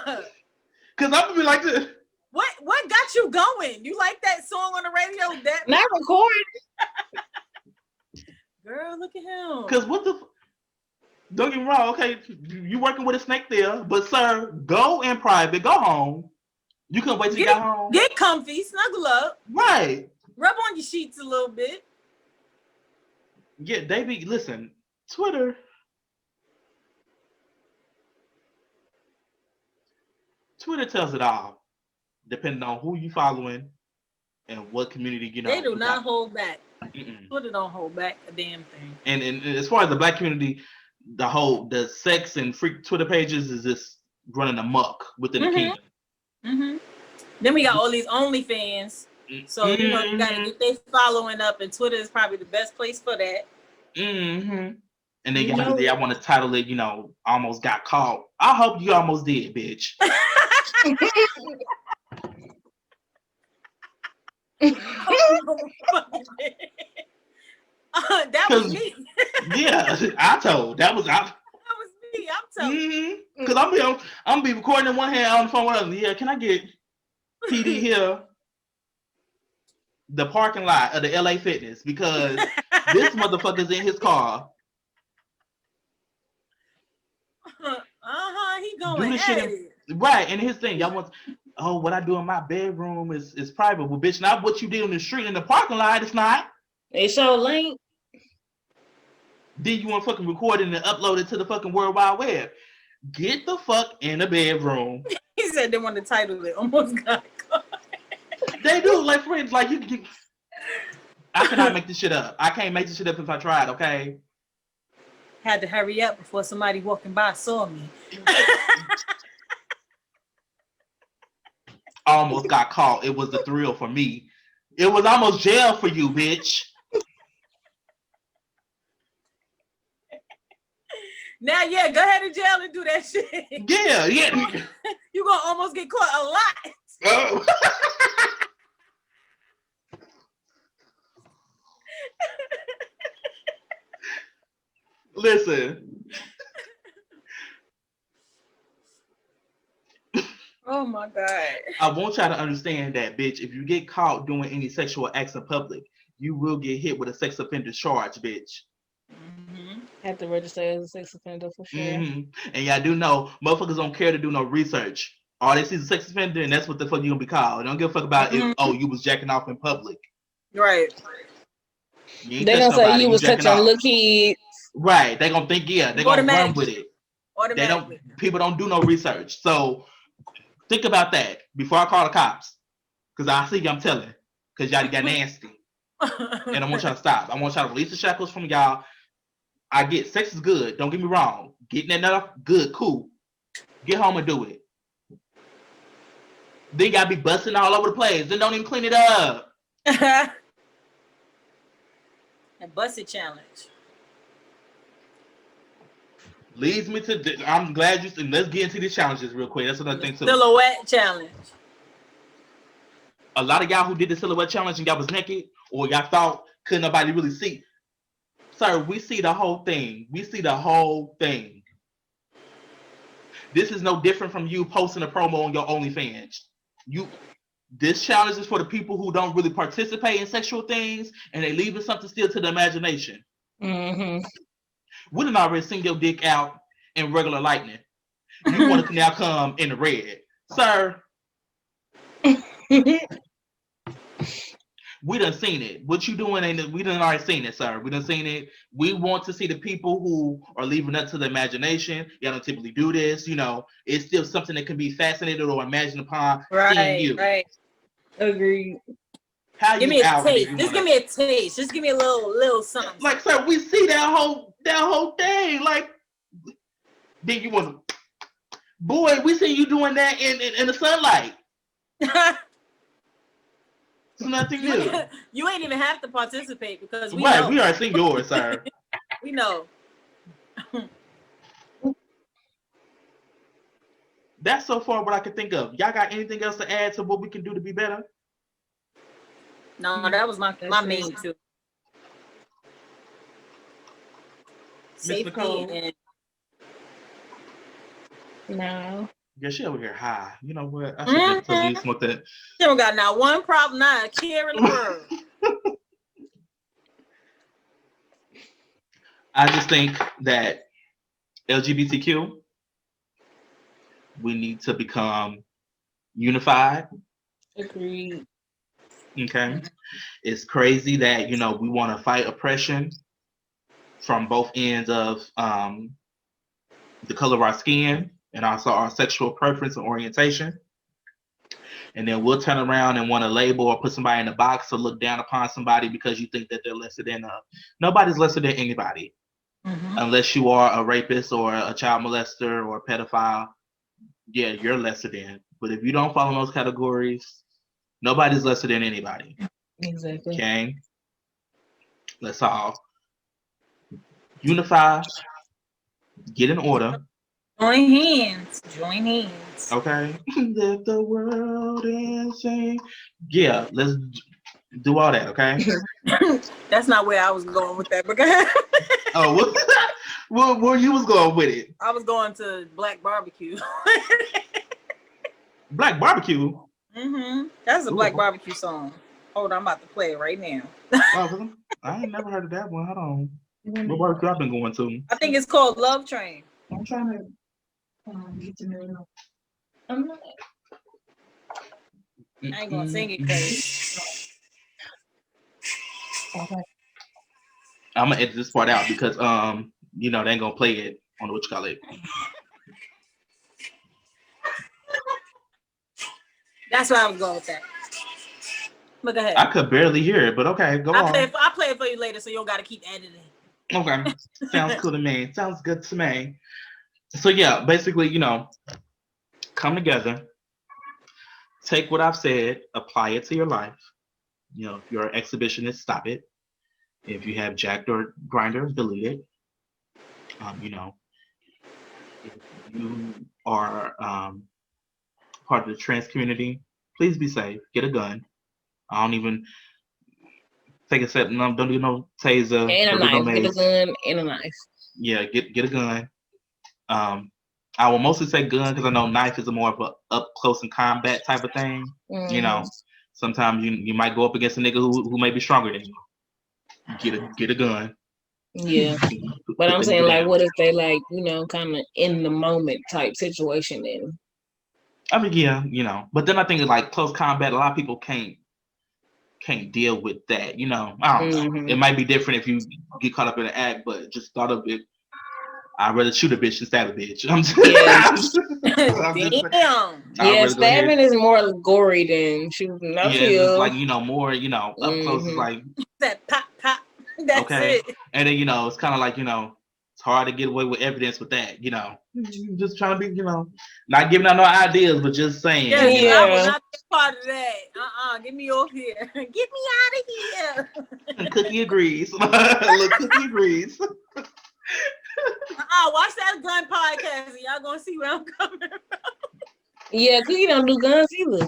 B: Cause I'm gonna be like this.
C: What got you going? You like that song on the radio? That
D: Not recorded.
C: girl, look at him.
B: Cause what the don't get me wrong, okay, you working with a snake there, but sir, go in private, go home. You couldn't wait till you got home.
C: Get comfy, snuggle up,
B: Right.
C: rub on your sheets a little bit.
B: Yeah, they be listen, Twitter tells it all, depending on who you following and what community you know.
C: They do not hold back.
B: Mm-mm.
C: Twitter don't hold back a damn thing.
B: And as far as the black community, the sex and freak Twitter pages is just running amok within the kingdom.
C: Mm-hmm. Then we got all these OnlyFans. So you know you gotta get their following up, and Twitter is probably the best place for that.
B: Mm-hmm. And then I want to title it, almost got caught. I hope you almost did, bitch.
C: That was me.
B: Yeah, that was
C: me. I'm told.
B: Because I'm be recording in one hand on the phone with other. Yeah, can I get PD here? The parking lot of the LA Fitness, because this motherfucker's in his car.
C: He going at it.
B: Right, and his thing, y'all want, what I do in my bedroom is private. Well, bitch, not what you did on the street in the parking lot. It's not.
D: They show link.
B: Then you want to fucking record it and upload it to the fucking World Wide Web. Get the fuck in the bedroom.
C: He said they want to title it. Almost got caught.
B: They do, like, friends, like, I cannot make this shit up. I can't make this shit up if I tried, okay?
C: Had to hurry up before somebody walking by saw me.
B: Almost got caught. It was the thrill for me. It was almost jail for you, bitch.
C: Now, yeah, go ahead to jail and do that shit.
B: Yeah.
C: You gonna almost get caught a lot.
B: Oh. Listen.
C: Oh my God.
B: I want y'all to understand that, bitch, if you get caught doing any sexual acts in public, you will get hit with a sex offender charge, bitch.
C: Mm-hmm.
D: Have to register as a sex offender for sure.
B: Mm-hmm. And y'all do know, motherfuckers don't care to do no research. All they see is a sex offender, and that's what the fuck you gonna be called. They don't give a fuck about if, you was jacking off in public.
C: Right.
D: They gonna say you was touching little kids.
B: Right. They gonna think, they gonna run with it. People don't do no research. So think about that before I call the cops. Because I see I'm telling. Because y'all got nasty. And I want y'all to stop. I want y'all to release the shackles from y'all. I get sex is good. Don't get me wrong. Getting that nut off, good, cool. Get home and do it. Then y'all be busting all over the place. Then don't even clean it up.
C: A busted challenge.
B: Leads me to, I'm glad let's get into these challenges real quick. That's another thing too.
C: Silhouette challenge.
B: A lot of y'all who did the silhouette challenge and y'all was naked, or y'all thought couldn't nobody really see. Sir, we see the whole thing. We see the whole thing. This is no different from you posting a promo on your OnlyFans. This challenge is for the people who don't really participate in sexual things and they leaving something still to the imagination.
D: Mm-hmm.
B: We done already seen your dick out in regular lightning. You want to now come in the red. Sir, we done seen it. What you doing we done already seen it, sir. We done seen it. We want to see the people who are leaving up to the imagination. Y'all don't typically do this, It's still something that can be fascinated or imagined upon seeing you.
C: Right. Agreed.
B: Give
C: me a taste. Just give me a taste. Just give me a little something.
B: Like, sir, we see that whole thing. Like, then you want to, boy, we see you doing that in the sunlight. It's nothing new.
C: You ain't even have to participate because we
B: Right,
C: know.
B: we already seen yours, sir.
C: We know.
B: That's so far what I can think of. Y'all got anything else to add to what we can do to be better?
C: No, that was my
D: That's
C: main
D: it.
C: two.
B: Miss
C: Safety
B: Nicole?
C: and
D: No.
B: Yeah, she over here high. You know what? I should just tell you smoke that.
C: you don't got not one problem, not a care in the world.
B: I just think that LGBTQ, we need to become unified.
D: Agreed.
B: Okay. It's crazy that, you know, we want to fight oppression from both ends of the color of our skin and also our sexual preference and orientation. And then we'll turn around and want to label or put somebody in a box or look down upon somebody because you think that they're lesser than nobody's lesser than anybody. Unless you are a rapist or a child molester or a pedophile, yeah, you're lesser than. But if you don't follow those categories, nobody's lesser than anybody.
D: Exactly.
B: Okay? Let's all unify, get in order.
C: Join hands. Join hands.
B: Okay? Let the world and sing. Yeah, let's do all that, okay?
C: That's not where I was going with that because
B: Oh, where you was going with it?
C: I was going to Black Barbecue.
B: Black barbecue.
C: That's a Black
B: Ooh.
C: Barbecue song. Hold on, I'm about to play it right now.
B: Oh, I ain't never heard of that one. Hold on. What barbecue I've been going to?
C: I think it's called Love Train.
B: I'm trying to
E: Get to know.
D: I'm not.
C: I ain't gonna sing it because
B: I'm gonna edit this part out because you know, they ain't gonna play it on the what you call it.
C: that's why I was going with that. Look ahead.
B: I could barely hear it, but okay, go on.
C: I'll play it for you later so you don't gotta keep editing.
B: Okay. Sounds cool to me. Sounds good to me. So yeah, basically, you know, come together, take what I've said, apply it to your life. You know, if you're an exhibitionist, stop it. If you have jacked or grinder, delete it. You know, if you are part of the trans community, please be safe. Get a gun. I don't even take a step. No, don't do no taser.
D: And a
B: Don't do no
D: knife. Get a
B: mace.
D: gun and a knife.
B: Yeah, get a gun. I will mostly say gun because I know knife is a more of a up close and combat type of thing. You know, sometimes you might go up against a nigga who may be stronger than you. Get a gun.
D: Yeah. But I'm saying, like, what if they, like, you know, kind of in the moment type situation then?
B: I mean, yeah, you know, but then I think like close combat, a lot of people can't deal with that. You know, I don't know. It might be different if you get caught up in an act, but just thought of it. I'd rather shoot a bitch than stab a bitch.
C: Damn.
D: Yeah, stabbing is more gory than shooting. I feel.
B: It's like, you know, more, you know, up close is like
C: that pop. That's
B: okay.
C: it.
B: And then, you know, it's kind of like, you know, it's hard to get away with evidence with that, you know. Just trying to be, you know, not giving out no ideas, but just saying.
C: Yeah, you know, I will not be part of that. Get me off here. Get me out of here.
B: Cookie agrees. Look, Cookie agrees.
C: Watch that gun podcast and y'all gonna see where I'm coming from.
D: Yeah, Cookie don't do guns either.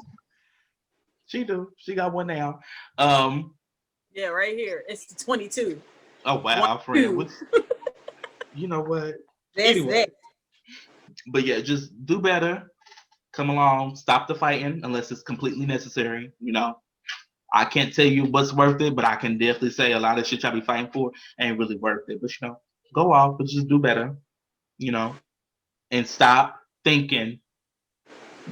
B: She do. She got one now.
C: Yeah, right here. It's the 22.
B: Oh wow, friend. You know what?
C: That's
B: anyway.
C: it.
B: But yeah, just do better. Come along. Stop the fighting unless it's completely necessary. You know, I can't tell you what's worth it, but I can definitely say a lot of shit y'all be fighting for ain't really worth it. But you know, go off, but just do better. You know, and stop thinking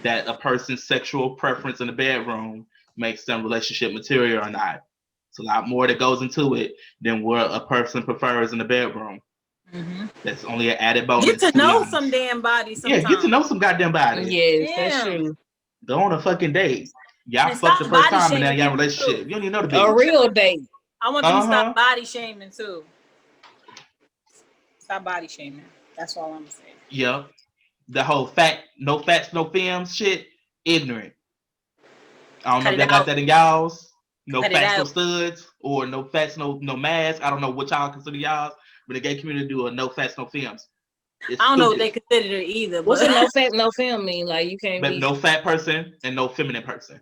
B: that a person's sexual preference in the bedroom makes them relationship material or not. It's a lot more that goes into it than what a person prefers in the bedroom. That's only an added bonus.
C: Get to know some damn body sometimes.
B: Yeah, get to know some goddamn body.
D: Yes, that's true.
B: Go on a fucking date. Y'all fucked the first time and now y'all in a relationship. You don't even know the bitch.
D: A real date.
C: I want them to stop body shaming too. Stop body shaming. That's all I'm saying.
B: Yeah. The whole no fats, no films shit, ignorant. I don't know if y'all got that in y'all's. No
C: Cut it
B: fats, no
C: out.
B: studs, or no fats, no mask. I don't know what y'all consider y'all, but the gay community do a no fats, no films. It's
C: I don't know what
B: stupid.
C: they consider it either.
D: What's
C: But
D: a no fat, no film mean? Like you can't
B: But
D: be.
B: no fat person and no feminine person.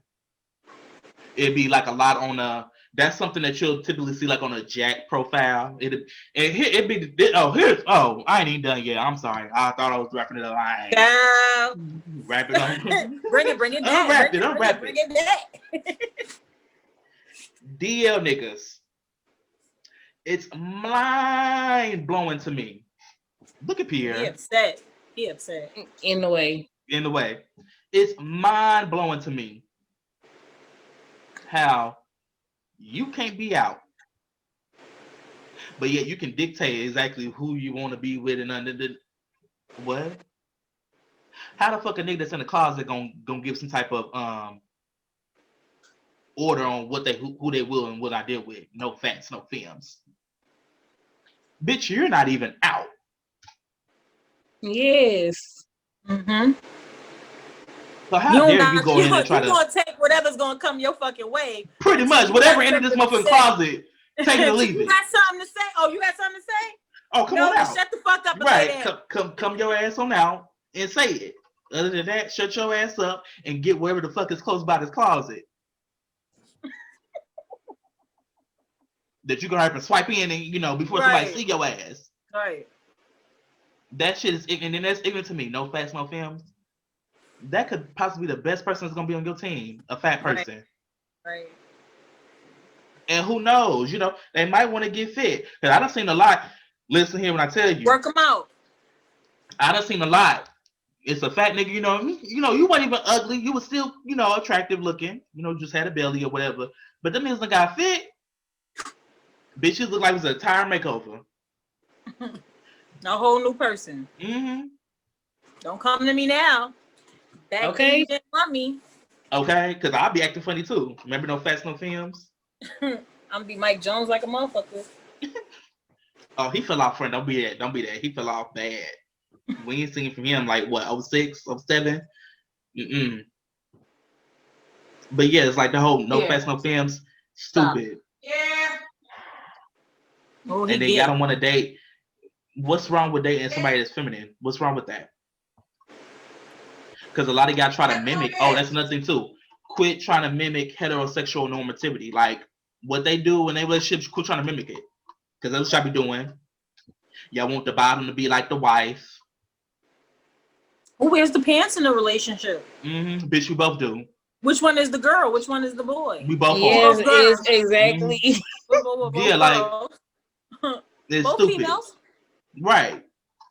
B: It'd be like a lot on a. That's something that you'll typically see like on a Jack profile. It'd be I ain't even done yet. I'm sorry. I thought I was wrapping it up. I ain't.
C: Child.
B: Wrap it up.
C: bring it back.
B: Unwrap
C: Bring
B: it.
C: it back.
B: DL niggas. It's mind blowing to me. Look at
C: He
B: Pierre
C: upset. He upset.
D: In the way.
B: in the way. It's mind blowing to me how you can't be out, but yet you can dictate exactly who you want to be with and under the what? How the fuck a nigga that's in the closet gonna give some type of order on what they who they will and what I deal with? No facts, no films. Bitch, you're not even out.
D: Yes.
C: Mm-hmm.
B: So how dare you go in and
C: You
B: try to
C: gonna take whatever's gonna come your fucking way.
B: pretty much
C: You
B: whatever
C: got
B: entered this
C: something to
B: motherfucking
C: say.
B: closet, take it or leave
C: You
B: it.
C: got something to say? Oh, you got something to say?
B: Oh, come
C: No,
B: on
C: then
B: out.
C: shut the fuck up and lay
B: Right.
C: down.
B: Come your ass on out and say it. Other than that, shut your ass up and get wherever the fuck is close by this closet. That you gonna have to swipe in and before somebody
C: Right.
B: see your ass.
C: Right.
B: That shit is and then that's ignorant to me. No facts, no films. That could possibly be the best person that's gonna be on your team, a fat person.
C: Right.
B: And who knows, they might want to get fit. Cause I done seen a lot. Listen here when I tell you.
C: Work them out.
B: I done seen a lot. It's a fat nigga, you weren't even ugly. You was still, attractive looking. Just had a belly or whatever. But them niggas done got fit. Bitches look like it was a tire makeover.
C: A whole new person.
B: Mm-hmm.
C: Don't come to me now. Back
D: Okay.
C: then you didn't want me.
B: Okay, because I'll be acting funny too. Remember no facts, no films?
C: I'm gonna be Mike Jones like a motherfucker.
B: Oh, he fell off, friend. Don't be that. He fell off bad. We ain't seen from him like what, 06, 07? Mm-mm. But yeah, it's like the whole no facts, no films. Stupid.
E: Yeah.
C: Oh,
B: And then y'all don't want to date. What's wrong with dating somebody that's feminine? What's wrong with that? Because a lot of y'all try to mimic. Oh, that's another thing too. Quit trying to mimic heterosexual normativity. Like what they do in their relationships, quit trying to mimic it. Because that's what y'all be doing. Y'all want the bottom to be like the wife.
C: Who wears the pants in the relationship?
B: Mm-hmm. Bitch, we both do.
C: Which one is the girl? Which one is the boy?
B: We both
D: Yes,
B: are.
D: is exactly.
B: Yeah, like it's
C: both
B: stupid.
C: females.
B: Right.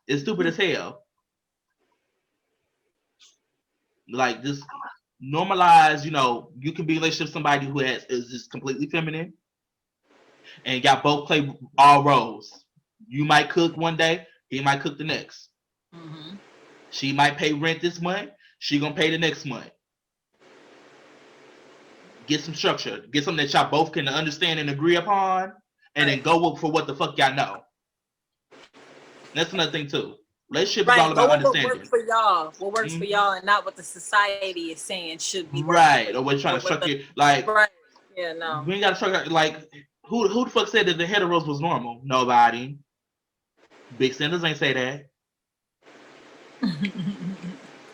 B: It's stupid as hell. Like just normalize, you can be in a relationship with somebody who is just completely feminine. And y'all both play all roles. You might cook one day, he might cook the next.
C: Mm-hmm.
B: She might pay rent this month, she gonna pay the next month. Get some structure. Get something that y'all both can understand and agree upon, and then go for what the fuck y'all know. That's another thing too. Relationship is all about understanding.
C: What works for y'all? What works for y'all, and not what the society is saying should be
B: right. Or we're trying to structure like.
C: Right. Yeah. No.
B: We ain't got to structure like who the fuck said that the heteros was normal? Nobody. Big Sanders ain't say that.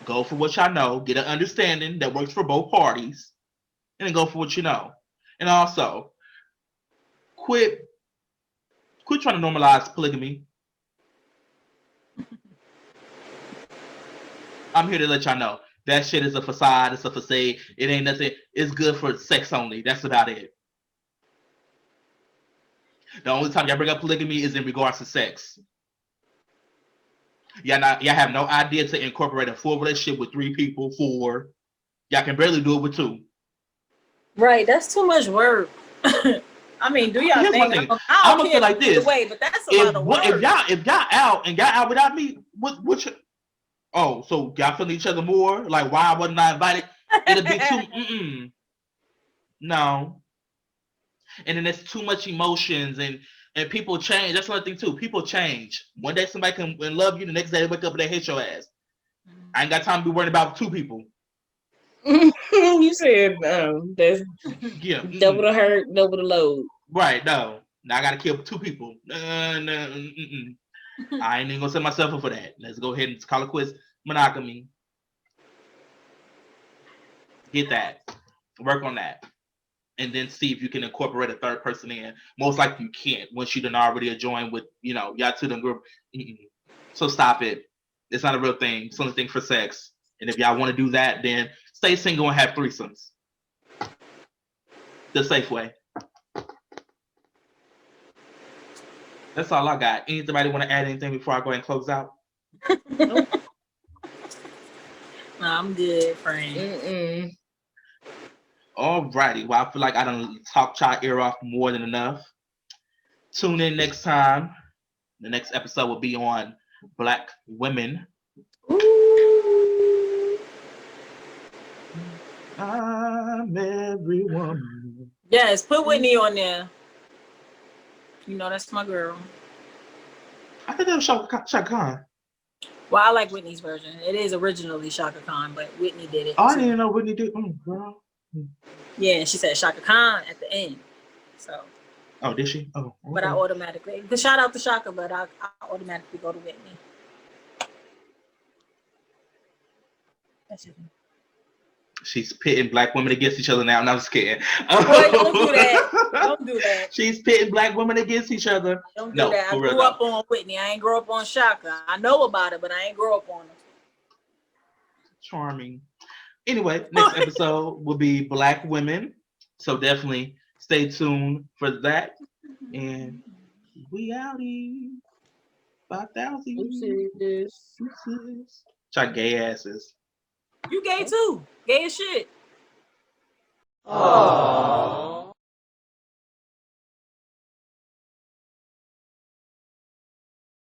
B: Go for what y'all know. Get an understanding that works for both parties, and then go for what you know. And also, quit trying to normalize polygamy. I'm here to let y'all know that shit is a facade. It's a facade. It ain't nothing. It's good for sex only. That's about it. The only time y'all bring up polygamy is in regards to sex. Y'all have no idea to incorporate a full relationship with 3 people. 4. Y'all can barely do it with 2.
C: Right. That's too much work. I mean, do y'all think?
B: I'm gonna feel like this.
C: Way, but that's a lot of work.
B: If y'all out and y'all out without me, so y'all feeling each other more? Like why wasn't I invited? It'll be too. No. And then there's too much emotions and people change. That's another thing too. People change. One day somebody can love you, the next day they wake up and they hate your ass. I ain't got time to be worried about 2 people.
D: You said that's
B: Yeah.
D: double the hurt, double the load.
B: Right, no. Now I gotta kill 2 people. No, I ain't even gonna set myself up for that. Let's go ahead and call it quits. Monogamy. Get that. Work on that. And then see if you can incorporate a third person in. Most likely you can't once you done already joined with, y'all 2 done group. So stop it. It's not a real thing. It's only thing for sex. And if y'all want to do that, then stay single and have threesomes. The safe way. That's all I got. Anybody want to add anything before I go ahead and close out?
C: No, I'm good, friend.
B: Alrighty. Well, I feel like I done talked y'all ear off more than enough. Tune in next time. The next episode will be on Black women.
C: Ooh.
B: I'm every woman.
C: Yes, put Whitney on there. That's my girl.
B: I think that was Shaka Khan.
C: Well, I like Whitney's version. It is originally Shaka Khan, but Whitney did it.
B: Oh, I
C: too.
B: didn't know Whitney did. Girl.
C: Yeah, she said Shaka Khan at the end. So.
B: Oh, did she? Oh. Okay.
C: But I automatically, the shout out to Shaka, but I automatically go to Whitney. That's it.
B: She's pitting Black women against each other now. No, I'm just kidding.
C: Boy, don't do that. Don't do that.
B: She's pitting Black women against each other.
C: Don't do that. I grew up on Whitney. I ain't grow up on Shaka. I know about it, but I ain't grow up on her.
B: Charming. Anyway, next episode will be Black women. So definitely stay tuned for that. And we outie. 5,000.
D: Oopsies.
B: Try gay asses.
C: You gay too. Gay as shit.